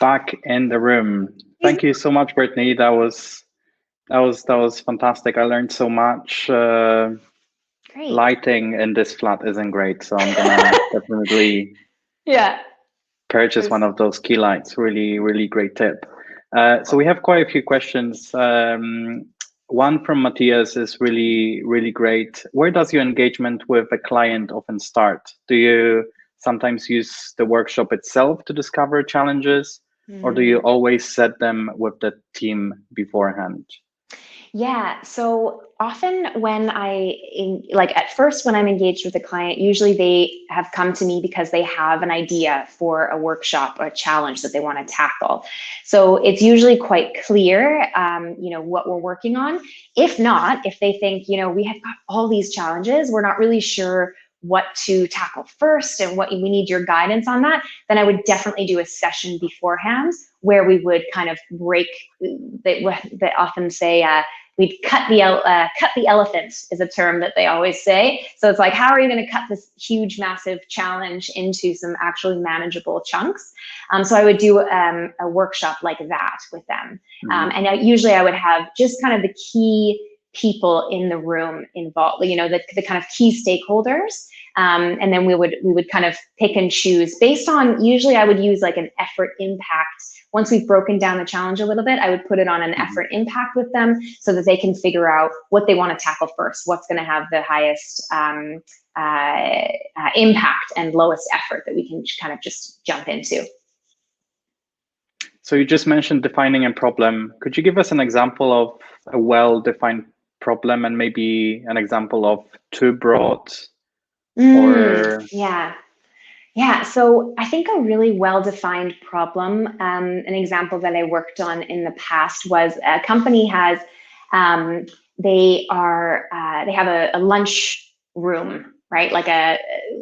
back in the room. Thank you so much, Brittni. That was fantastic. I learned so much. Great. Lighting in this flat isn't great, so I'm gonna definitely purchase one of those key lights. Really, really great tip. So we have quite a few questions. One from Matthias is really, really great. Where does your engagement with a client often start? Do you sometimes use the workshop itself to discover challenges, or do you always set them with the team beforehand? Yeah, so often when at first when I'm engaged with a client, usually they have come to me because they have an idea for a workshop or a challenge that they want to tackle. So it's usually quite clear, what we're working on. If not, if they think, we have got all these challenges, we're not really sure what to tackle first and what we need your guidance on that, then I would definitely do a session beforehand where we would kind of break, they often say, we'd cut the elephant is a term that they always say. So it's like, how are you going to cut this huge, massive challenge into some actually manageable chunks? So I would do a workshop like that with them. And usually I would have just kind of the key people in the room involved, you know, the kind of key stakeholders. And then we would kind of pick and choose based on, usually I would use like an effort impact. Once we've broken down the challenge a little bit, I would put it on an effort impact with them so that they can figure out what they want to tackle first, what's going to have the highest impact and lowest effort that we can kind of just jump into. So you just mentioned defining a problem. Could you give us an example of a well-defined problem and maybe an example of too broad? Yeah, so I think a really well-defined problem, an example that I worked on in the past was a company has, they have a lunch room, right? Like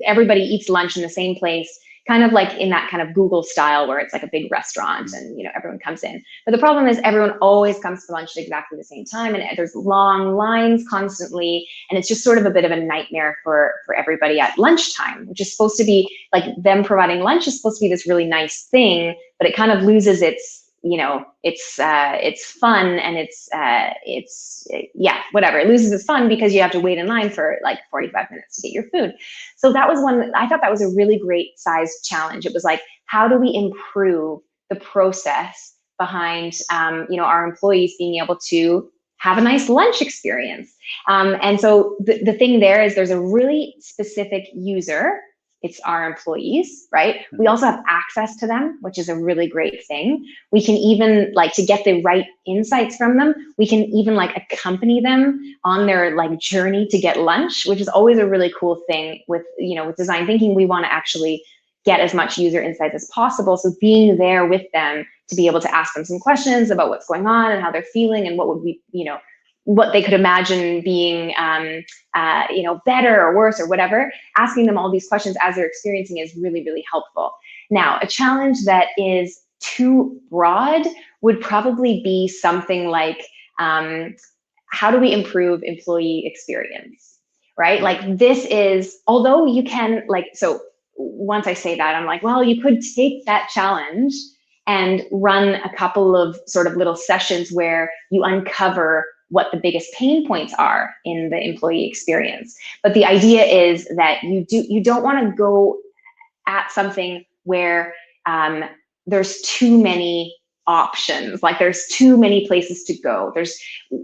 everybody eats lunch in the same place, kind of like in that kind of Google style where it's like a big restaurant and, you know, everyone comes in. But the problem is everyone always comes to lunch at exactly the same time, and there's long lines constantly, and it's just sort of a bit of a nightmare for everybody at lunchtime, which is supposed to be like them providing lunch is supposed to be this really nice thing, but it kind of loses its, you know, it's fun and whatever. It loses its fun because you have to wait in line for like 45 minutes to get your food. So that was one, I thought that was a really great sized challenge. It was like, how do we improve the process behind, you know, our employees being able to have a nice lunch experience? And so the thing there is there's a really specific user. It's our employees, right? We also have access to them, which is a really great thing. We can even like, to get the right insights from them, we can even like accompany them on their like journey to get lunch, which is always a really cool thing with, you know, with design thinking. We want to actually get as much user insights as possible. So being there with them to be able to ask them some questions about what's going on and how they're feeling and what would we, you know, what they could imagine being, you know, better or worse or whatever, asking them all these questions as they're experiencing is really, really helpful. Now, a challenge that is too broad would probably be something like, how do we improve employee experience, right? Like this is, although you can like, so once I say that, I'm like, well, you could take that challenge and run a couple of sort of little sessions where you uncover what the biggest pain points are in the employee experience. But the idea is that you don't want to go at something where there's too many options, like there's too many places to go. There's,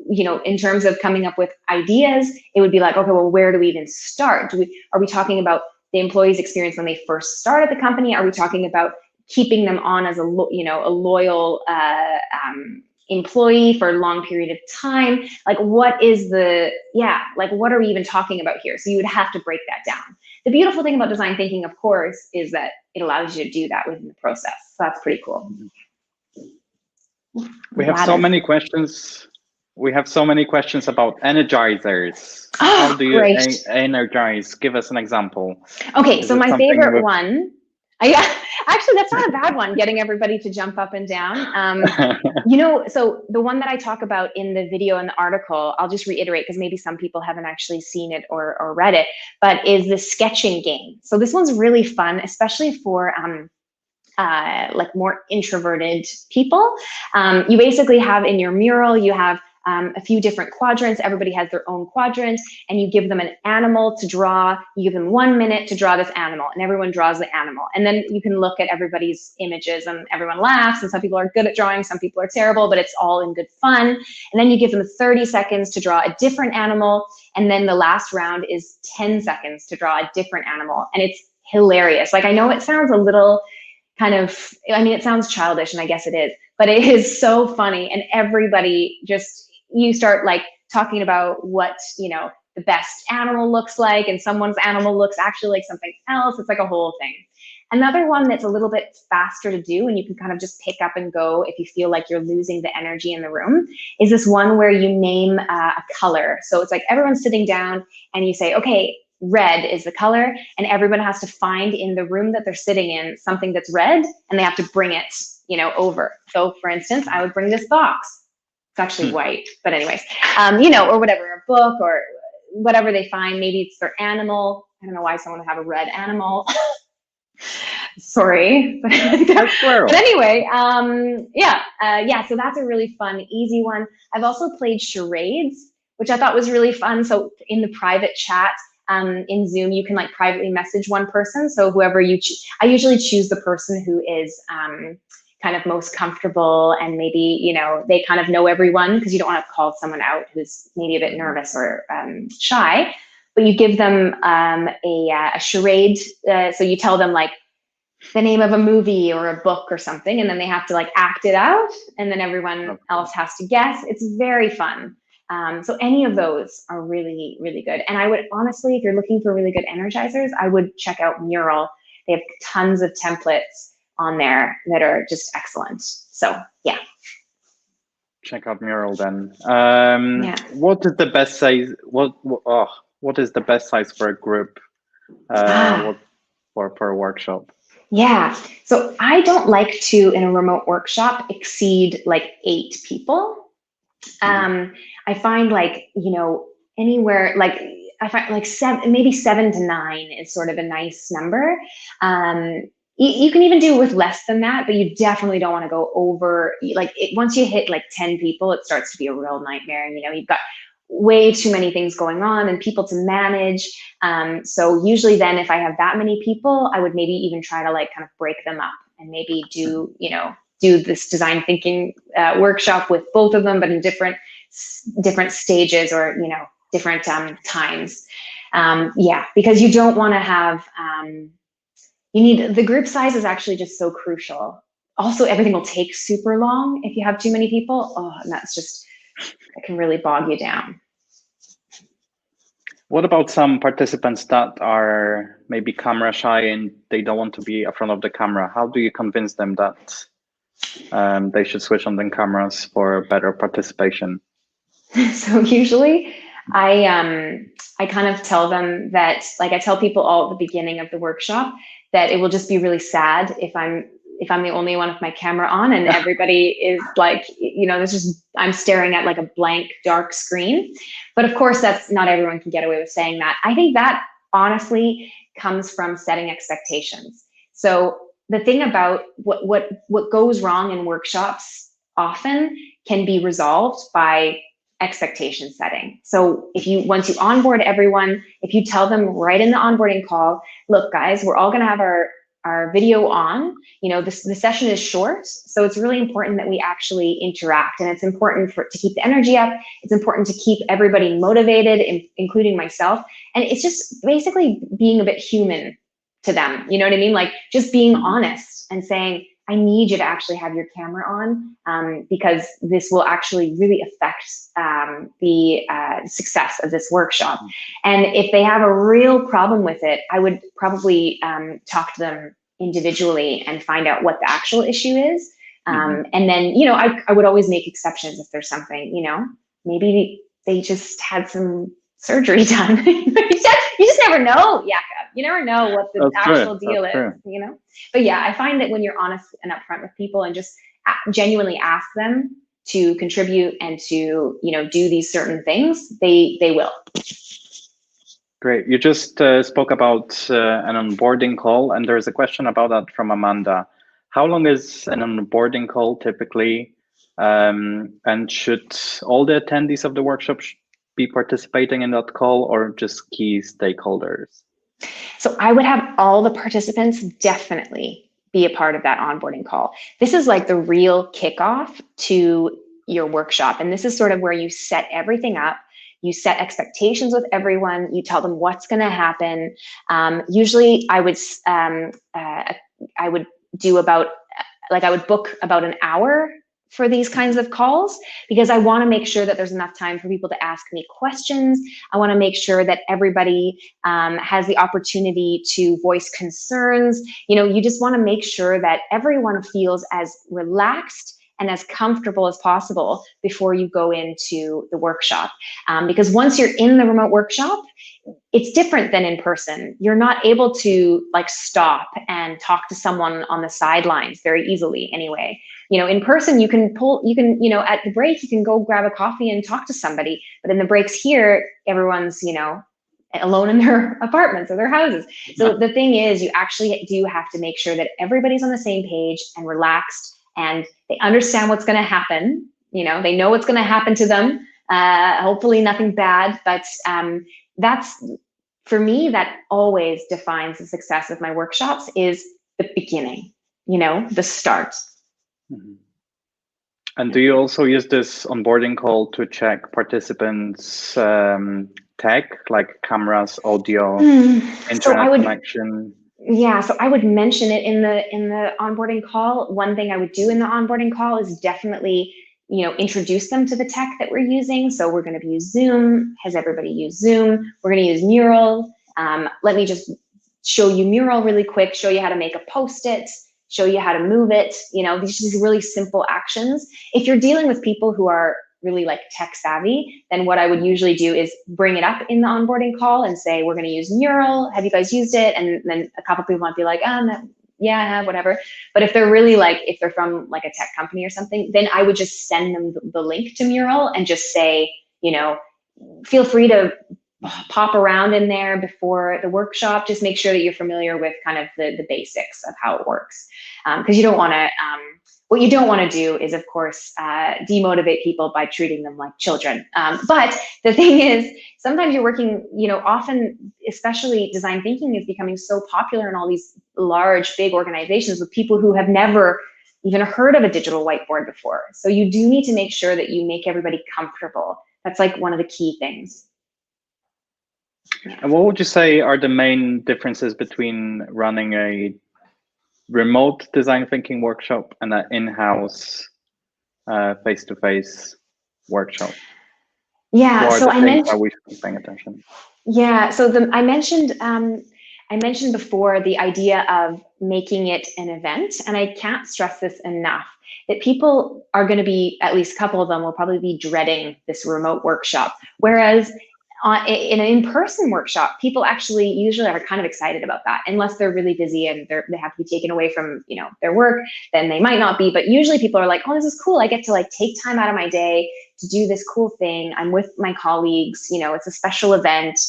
you know, in terms of coming up with ideas, it would be like, okay, well, where do we even start? Are we talking about the employee's experience when they first start at the company? Are we talking about keeping them on as a loyal employee for a long period of time? Like what is like what are we even talking about here? So you would have to break that down. The beautiful thing about design thinking, of course, is that it allows you to do that within the process. So that's pretty cool. We have so many questions. We have so many questions about energizers. How do you energize? Give us an example. Okay, so my favorite one, yeah, actually, that's not a bad one, getting everybody to jump up and down. You know, so the one that I talk about in the video and the article, I'll just reiterate because maybe some people haven't actually seen it or read it, but is the sketching game. So this one's really fun, especially for like more introverted people. You basically have in your mural, you have a few different quadrants. Everybody has their own quadrant, and you give them an animal to draw. You give them 1 minute to draw this animal, and everyone draws the animal. And then you can look at everybody's images, and everyone laughs, and some people are good at drawing, some people are terrible, but it's all in good fun. And then you give them 30 seconds to draw a different animal, and then the last round is 10 seconds to draw a different animal. And it's hilarious. Like, I know it sounds a little kind of, I mean, it sounds childish, and I guess it is, but it is so funny. And everybody just, you start like talking about what, you know, the best animal looks like, and someone's animal looks actually like something else. It's like a whole thing. Another one that's a little bit faster to do, and you can kind of just pick up and go if you feel like you're losing the energy in the room, is this one where you name a color. So it's like everyone's sitting down and you say, okay, red is the color, and everyone has to find in the room that they're sitting in something that's red, and they have to bring it, you know, over. So for instance, I would bring this box. It's actually white, but anyways, or whatever, a book or whatever they find. Maybe it's their animal. I don't know why someone would have a red animal. Sorry. But anyway, so that's a really fun, easy one. I've also played charades, which I thought was really fun. So in the private chat, in Zoom, you can like privately message one person. So whoever you choose, I usually choose the person who is kind of most comfortable, and maybe, they kind of know everyone, because you don't want to call someone out who's maybe a bit nervous or shy, but you give them a charade. So you tell them like the name of a movie or a book or something, and then they have to like act it out, and then everyone else has to guess. It's very fun. So any of those are really, really good. And I would honestly, if you're looking for really good energizers, I would check out Mural. They have tons of templates on there that are just excellent. So yeah. Check out Mural then. What is the best size? What is the best size for a group? For a workshop? Yeah. So I don't like to, in a remote workshop, exceed like 8 people. I find like, anywhere, like I find like 7 to 9 is sort of a nice number. You can even do it with less than that, but you definitely don't want to go over, once you hit like 10 people, it starts to be a real nightmare. And, you've got way too many things going on and people to manage. So usually then if I have that many people, I would maybe even try to like kind of break them up and maybe do this design thinking workshop with both of them, but in different stages or, different times. Because you don't want to have, the group size is actually just so crucial. Also, everything will take super long if you have too many people. And it can really bog you down. What about some participants that are maybe camera shy and they don't want to be in front of the camera? How do you convince them that they should switch on the cameras for better participation? So usually I kind of tell them that, like I tell people all at the beginning of the workshop, that it will just be really sad if I'm the only one with my camera on and everybody is like, I'm staring at like a blank dark screen. But of course, that's not everyone can get away with saying that. I think that honestly comes from setting expectations. So the thing about what goes wrong in workshops often can be resolved by expectation setting. So once you onboard everyone, if you tell them right in the onboarding call, look guys, we're all going to have our video on, the session is short. So it's really important that we actually interact, and it's important to keep the energy up. It's important to keep everybody motivated, including myself. And it's just basically being a bit human to them. You know what I mean? Like just being honest and saying, I need you to actually have your camera on because this will actually really affect the success of this workshop. And if they have a real problem with it, I would probably talk to them individually and find out what the actual issue is. And then, I would always make exceptions if there's something, maybe they just had some surgery done. You just never know, Jakob. You never know what the actual deal is, But yeah, I find that when you're honest and upfront with people and just genuinely ask them to contribute and to, do these certain things, they will. Great. You just spoke about an onboarding call, and there's a question about that from Amanda. How long is an onboarding call typically? And should all the attendees of the workshop be participating in that call, or just key stakeholders? So I would have all the participants definitely be a part of that onboarding call. This is like the real kickoff to your workshop. And this is sort of where you set everything up. You set expectations with everyone. You tell them what's going to happen. Usually I would book about an hour for these kinds of calls, because I want to make sure that there's enough time for people to ask me questions. I want to make sure that everybody has the opportunity to voice concerns. You just want to make sure that everyone feels as relaxed and as comfortable as possible before you go into the workshop. Because once you're in the remote workshop, it's different than in person. You're not able to like stop and talk to someone on the sidelines very easily anyway. In person, you can, at the break, you can go grab a coffee and talk to somebody. But in the breaks here, everyone's, alone in their apartments or their houses. So the thing is, you actually do have to make sure that everybody's on the same page and relaxed, and they understand what's going to happen. They know what's going to happen to them. Hopefully nothing bad, but that's, for me, that always defines the success of my workshops, is the beginning, the start. Mm-hmm. And do you also use this onboarding call to check participants' tech, like cameras, audio, internet connection? Yeah, so I would mention it in the onboarding call. One thing I would do in the onboarding call is definitely, introduce them to the tech that we're using. So we're going to use Zoom. Has everybody used Zoom? We're going to use Mural. Let me just show you Mural really quick, show you how to make a post-it, show you how to move it. These really simple actions. If you're dealing with people who are really like tech savvy, then what I would usually do is bring it up in the onboarding call and say, we're going to use Mural. Have you guys used it? And then a couple people might be like, yeah, I have, whatever. But if they're really if they're from like a tech company or something, then I would just send them the link to Mural and just say, feel free to pop around in there before the workshop. Just make sure that you're familiar with kind of the basics of how it works. Because you don't want to, what you don't want to do is, of course, demotivate people by treating them like children. But the thing is, sometimes you're working, often, especially design thinking is becoming so popular in all these large, big organizations with people who have never even heard of a digital whiteboard before. So you do need to make sure that you make everybody comfortable. That's like one of the key things. And what would you say are the main differences between running a remote design thinking workshop and an in-house face-to-face workshop? Yeah, so I mentioned, we should be paying attention. Yeah, so I mentioned before the idea of making it an event, and I can't stress this enough, that people are going to be, at least a couple of them will probably be dreading this remote workshop. Whereas in an in-person workshop, people actually usually are kind of excited about that, unless they're really busy and they have to be taken away from their work, then they might not be. But usually people are like, oh, this is cool. I get to take time out of my day to do this cool thing. I'm with my colleagues, it's a special event.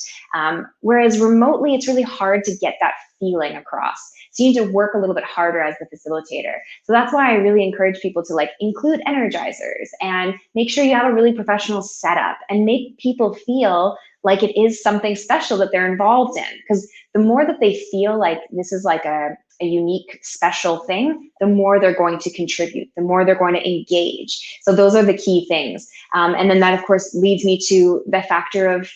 Whereas remotely, it's really hard to get that feeling across. So you need to work a little bit harder as the facilitator. So that's why I really encourage people to include energizers and make sure you have a really professional setup and make people feel like it is something special that they're involved in. Because the more that they feel like this is like a unique, special thing, the more they're going to contribute, the more they're going to engage. So those are the key things. And then that, of course, leads me to the factor of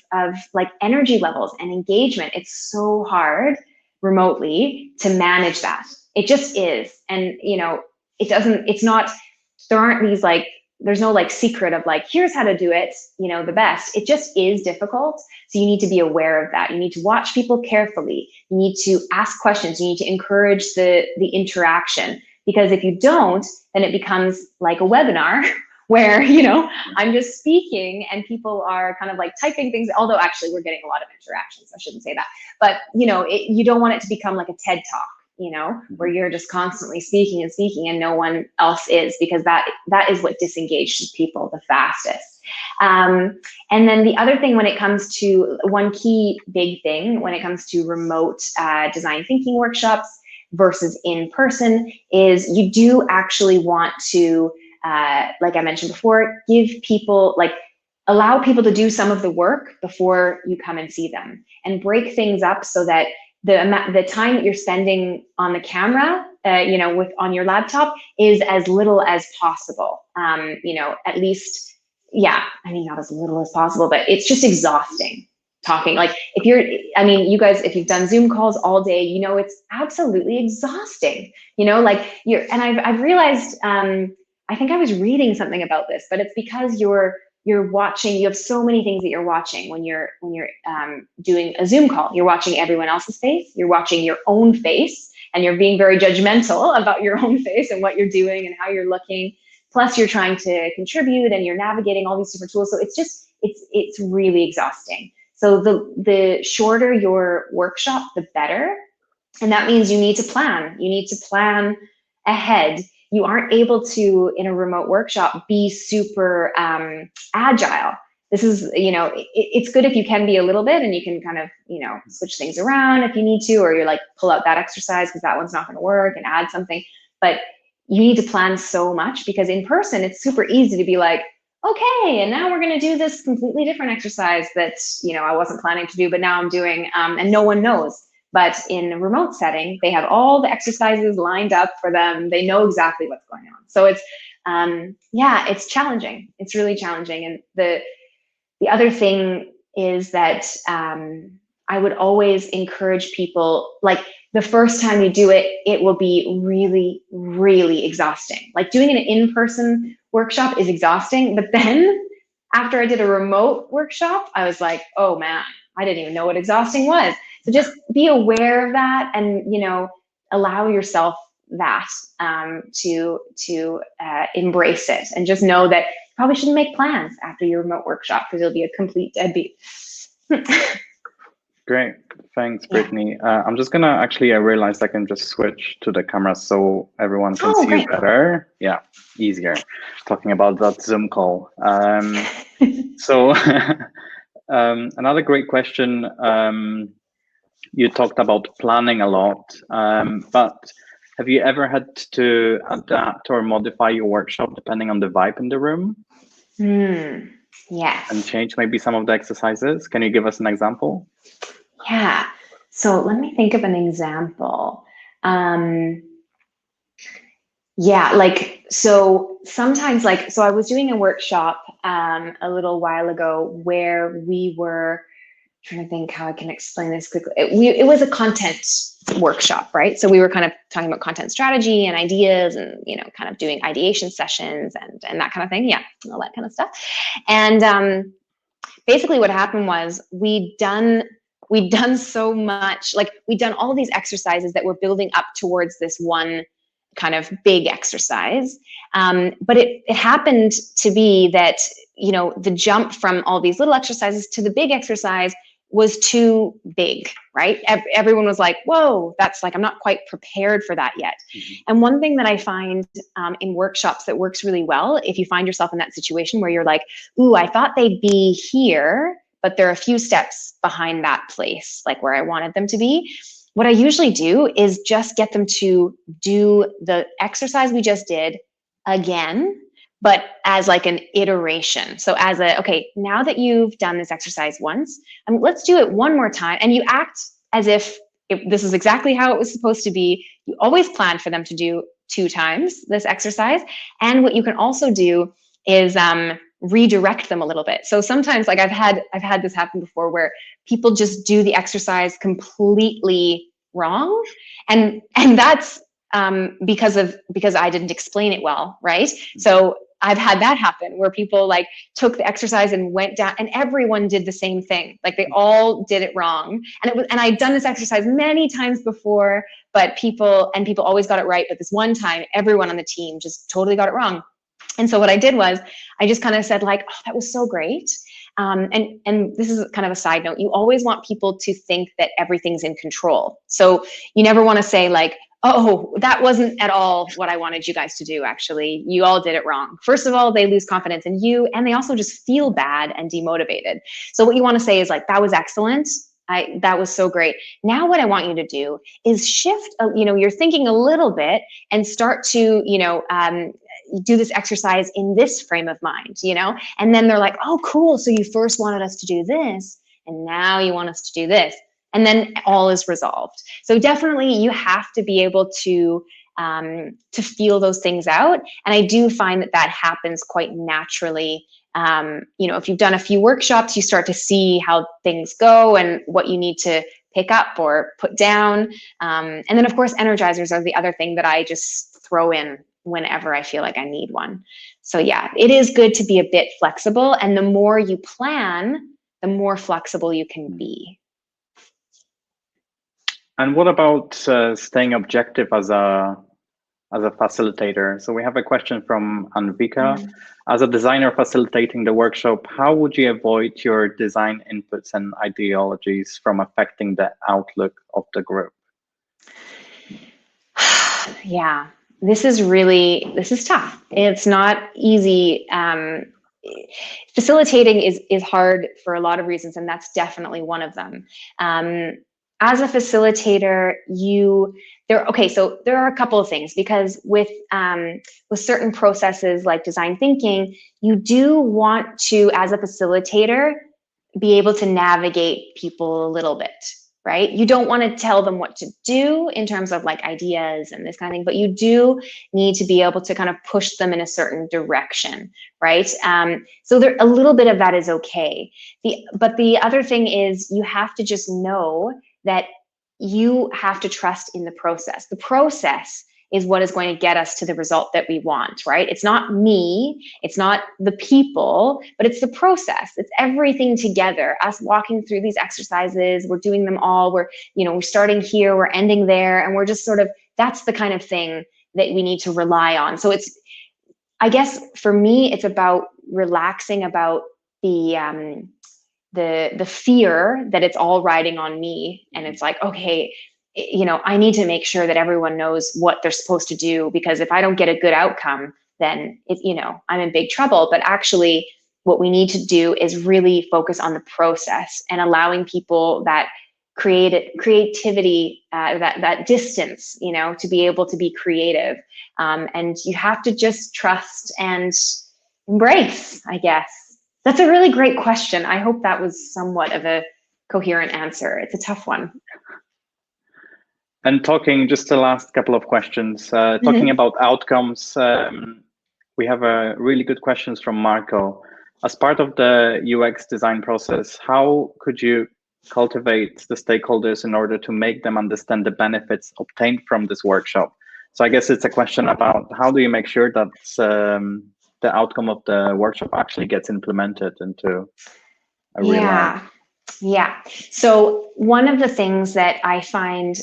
energy levels and engagement. It's so hard remotely to manage that. It just is. And, there aren't these there's no secret of here's how to do it, the best. It just is difficult. So you need to be aware of that. You need to watch people carefully. You need to ask questions. You need to encourage the interaction, because if you don't, then it becomes like a webinar where, I'm just speaking and people are kind of typing things, although actually we're getting a lot of interactions. I shouldn't say that, but you don't want it to become like a TED Talk, where you're just constantly speaking and speaking and no one else is, because that is what disengages people the fastest. And then the other thing, when it comes to one key big thing, when it comes to remote design thinking workshops versus in person, is you do actually want to, like I mentioned before, give people, allow people to do some of the work before you come and see them, and break things up so that the time that you're spending on the camera, on your laptop, is as little as possible. At least, not as little as possible, but it's just exhausting talking. You guys, if you've done Zoom calls all day, it's absolutely exhausting. And I've realized, I think I was reading something about this, but it's because you're watching, you have so many things that you're watching when you're doing a Zoom call. You're watching everyone else's face, you're watching your own face, and you're being very judgmental about your own face and what you're doing and how you're looking. plus you're trying to contribute and you're navigating all these different tools. So it's really exhausting. So the shorter your workshop, the better. And that means you need to plan. You need to plan ahead. You aren't able to, in a remote workshop, be super agile. This is, it's good if you can be a little bit and you can kind of, switch things around if you need to, or you're like, pull out that exercise because that one's not going to work and add something. But you need to plan so much, because in person, it's super easy to be like, okay, and now we're going to do this completely different exercise that, I wasn't planning to do, but now I'm doing, and no one knows. But in a remote setting, they have all the exercises lined up for them. They know exactly what's going on. So it's, it's challenging. It's really challenging. And the other thing is that I would always encourage people, like the first time you do it, it will be really, really exhausting. Like doing an in-person workshop is exhausting. But then after I did a remote workshop, I was like, oh man, I didn't even know what exhausting was. So just be aware of that, and allow yourself that to embrace it, and just know that you probably shouldn't make plans after your remote workshop, because you'll be a complete deadbeat. Great, thanks, Brittni. I'm just gonna I realized I can just switch to the camera so everyone can see you better. Yeah, easier talking about that Zoom call. So another great question. You talked about planning a lot, but have you ever had to adapt or modify your workshop depending on the vibe in the room? Yes. And change maybe some of the exercises? Can you give us an example? Yeah. So let me think of an example. So sometimes so I was doing a workshop a little while ago where we were trying to think how I can explain this quickly. It was a content workshop, right? So we were kind of talking about content strategy and ideas, and kind of doing ideation sessions and that kind of thing. Yeah, all that kind of stuff. And basically, what happened was we'd done so much. Like we'd done all these exercises that were building up towards this one kind of big exercise, but it happened to be that the jump from all these little exercises to the big exercise was too big, right? Everyone was like, whoa, that's like, I'm not quite prepared for that yet. Mm-hmm. And one thing that I find in workshops that works really well, if you find yourself in that situation where you're like, ooh, I thought they'd be here, but they're a few steps behind that place, like where I wanted them to be. What I usually do is just get them to do the exercise we just did again, but as like an iteration. So as okay, now that you've done this exercise once, let's do it one more time. And you act as if this is exactly how it was supposed to be. You always plan for them to do 2 times this exercise. And what you can also do is redirect them a little bit. So sometimes, like I've had this happen before, where people just do the exercise completely wrong, and that's because I didn't explain it well, right? So I've had that happen where people like took the exercise and went down, and everyone did the same thing. Like they all did it wrong, and I'd done this exercise many times before, but people always got it right. But this one time, everyone on the team just totally got it wrong. And so what I did was I just kind of said like, oh, that was so great. And this is kind of a side note. You always want people to think that everything's in control. So you never want to say like, oh, that wasn't at all what I wanted you guys to do. Actually, you all did it wrong. First of all, they lose confidence in you, and they also just feel bad and demotivated. So what you want to say is like, that was excellent. That was so great. Now what I want you to do is shift, you're thinking a little bit and start to, do this exercise in this frame of mind, and then they're like, oh, cool. So you first wanted us to do this, and now you want us to do this. And then all is resolved. So definitely you have to be able to feel those things out. And I do find that happens quite naturally. If you've done a few workshops, you start to see how things go and what you need to pick up or put down. And then of course, energizers are the other thing that I just throw in whenever I feel like I need one. So yeah, it is good to be a bit flexible. And the more you plan, the more flexible you can be. And what about staying objective as a as a facilitator. So we have a question from Anvika. As a designer facilitating the workshop, how would you avoid your design inputs and ideologies from affecting the outlook of the group? Yeah, this is tough. It's not easy. Facilitating is hard for a lot of reasons, and that's definitely one of them. As a facilitator, so there are a couple of things, because with certain processes like design thinking, you do want to, as a facilitator, be able to navigate people a little bit, right? You don't want to tell them what to do in terms of like ideas and this kind of thing, but you do need to be able to kind of push them in a certain direction, right? So a little bit of that is okay. But the other thing is, you have to just know that you have to trust in the process. The process is what is going to get us to the result that we want, right? It's not me, it's not the people, but it's the process. It's everything together. Us walking through these exercises, we're doing them all. We're starting here, we're ending there, and we're just sort of, that's the kind of thing that we need to rely on. So I guess for me, it's about relaxing about the fear that it's all riding on me. And it's like, okay, I need to make sure that everyone knows what they're supposed to do, because if I don't get a good outcome, then I'm in big trouble. But actually, what we need to do is really focus on the process and allowing people that creativity, that distance, to be able to be creative. And you have to just trust and embrace, I guess. That's a really great question. I hope that was somewhat of a coherent answer. It's a tough one. And talking just the last couple of questions, talking about outcomes, we have a really good questions from Marco. As part of the UX design process, how could you cultivate the stakeholders in order to make them understand the benefits obtained from this workshop? So I guess it's a question about how do you make sure that the outcome of the workshop actually gets implemented into a real life? Yeah. So one of the things that I find,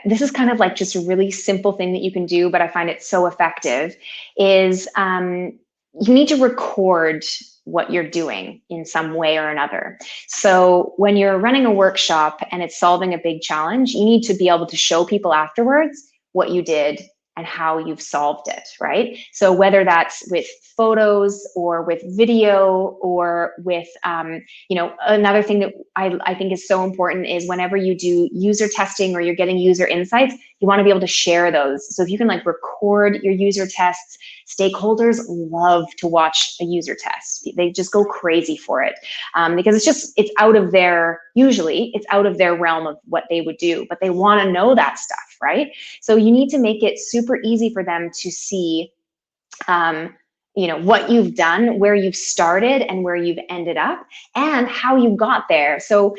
this is kind of like just a really simple thing that you can do, but I find it so effective, is you need to record what you're doing in some way or another. So when you're running a workshop and it's solving a big challenge, you need to be able to show people afterwards what you did and how you've solved it, right? So whether that's with photos or with video or with, another thing that I think is so important is whenever you do user testing or you're getting user insights, you want to be able to share those. So if you can like record your user tests, stakeholders love to watch a user test. They just go crazy for it because it's out of their, usually it's out of their realm of what they would do, but they want to know that stuff, right? So you need to make it super easy for them to see what you've done, where you've started and where you've ended up and how you got there. So,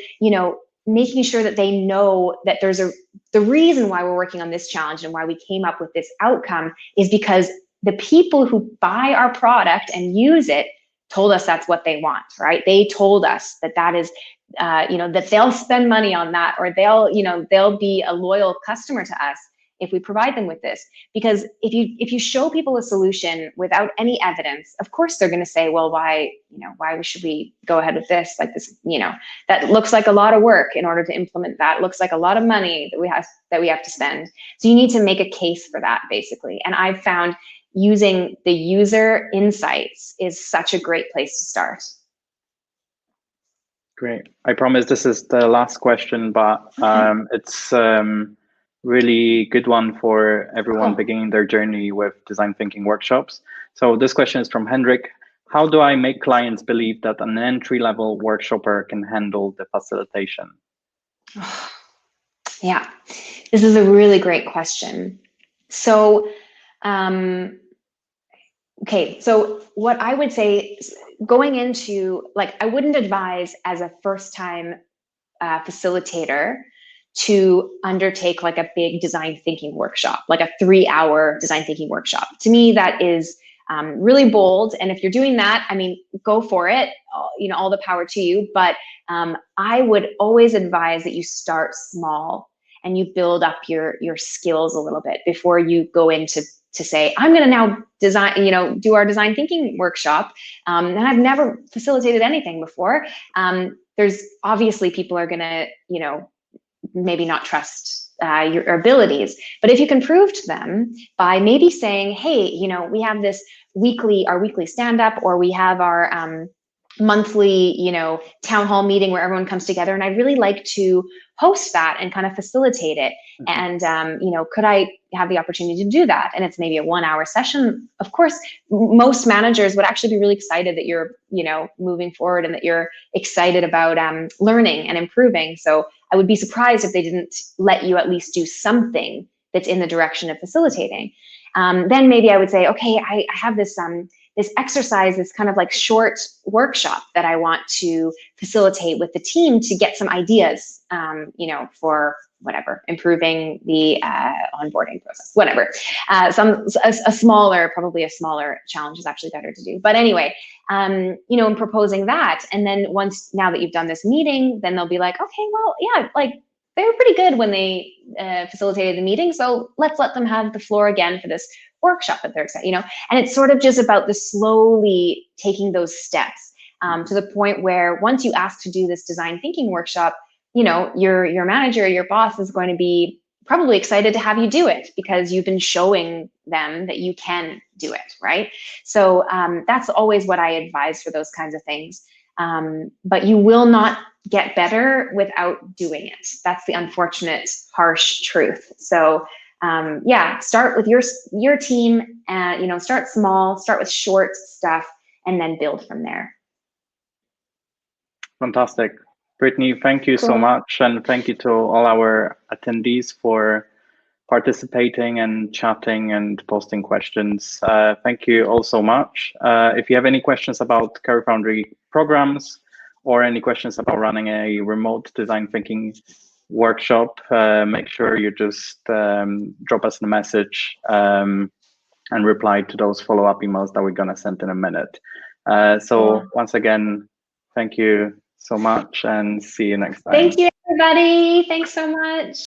making sure that they know that the reason why we're working on this challenge and why we came up with this outcome is because the people who buy our product and use it told us that's what they want, right? They told us that is, that they'll spend money on that, or they'll be a loyal customer to us if we provide them with this. Because if you show people a solution without any evidence, of course they're going to say, well, why should we go ahead with this? Like this, that looks like a lot of work in order to implement that. Looks like a lot of money that we have to spend. So you need to make a case for that, basically. And I've found using the user insights is such a great place to start. Great. I promise this is the last question, but it's really good one for everyone beginning their journey with design thinking workshops. So this question is from Hendrik. How do I make clients believe that an entry-level workshopper can handle the facilitation? Yeah, this is a really great question. So, okay, so what I would say going into, I wouldn't advise as a first-time facilitator to undertake like a big design thinking workshop, like a 3-hour design thinking workshop. To me, that is really bold. And if you're doing that, I mean, go for it, all the power to you. But I would always advise that you start small and you build up your skills a little bit before you go into to say, I'm going to now design, do our design thinking workshop. And I've never facilitated anything before. There's obviously people are going to, maybe not trust your abilities. But if you can prove to them by maybe saying, hey, we have this our weekly stand-up, or we have our monthly, town hall meeting where everyone comes together, and I'd really like to host that and kind of facilitate it. And, could I have the opportunity to do that? And it's maybe a 1-hour session. Of course, most managers would actually be really excited that you're, moving forward and that you're excited about learning and improving. So I would be surprised if they didn't let you at least do something that's in the direction of facilitating. Then maybe I would say, okay, I have this exercise, this kind of like short workshop that I want to facilitate with the team to get some ideas, for whatever, improving the onboarding process, whatever. Probably a smaller challenge is actually better to do. But anyway, in proposing that, and then now that you've done this meeting, then they'll be like, okay, well, yeah, like they were pretty good when they facilitated the meeting, so let's let them have the floor again for this workshop that they're excited, and it's sort of just about the slowly taking those steps to the point where once you ask to do this design thinking workshop, your manager, your boss is going to be probably excited to have you do it because you've been showing them that you can do it, right? So that's always what I advise for those kinds of things. But you will not get better without doing it. That's the unfortunate, harsh truth. So start with your team, and start small, start with short stuff, and then build from there. Fantastic. Brittni, thank you so much. And thank you to all our attendees for participating and chatting and posting questions. Thank you all so much. If you have any questions about Career Foundry programs or any questions about running a remote design thinking workshop, make sure you just drop us a message and reply to those follow-up emails that we're going to send in a minute. So once again, thank you so much and see you next time. Thank you, everybody. Thanks so much.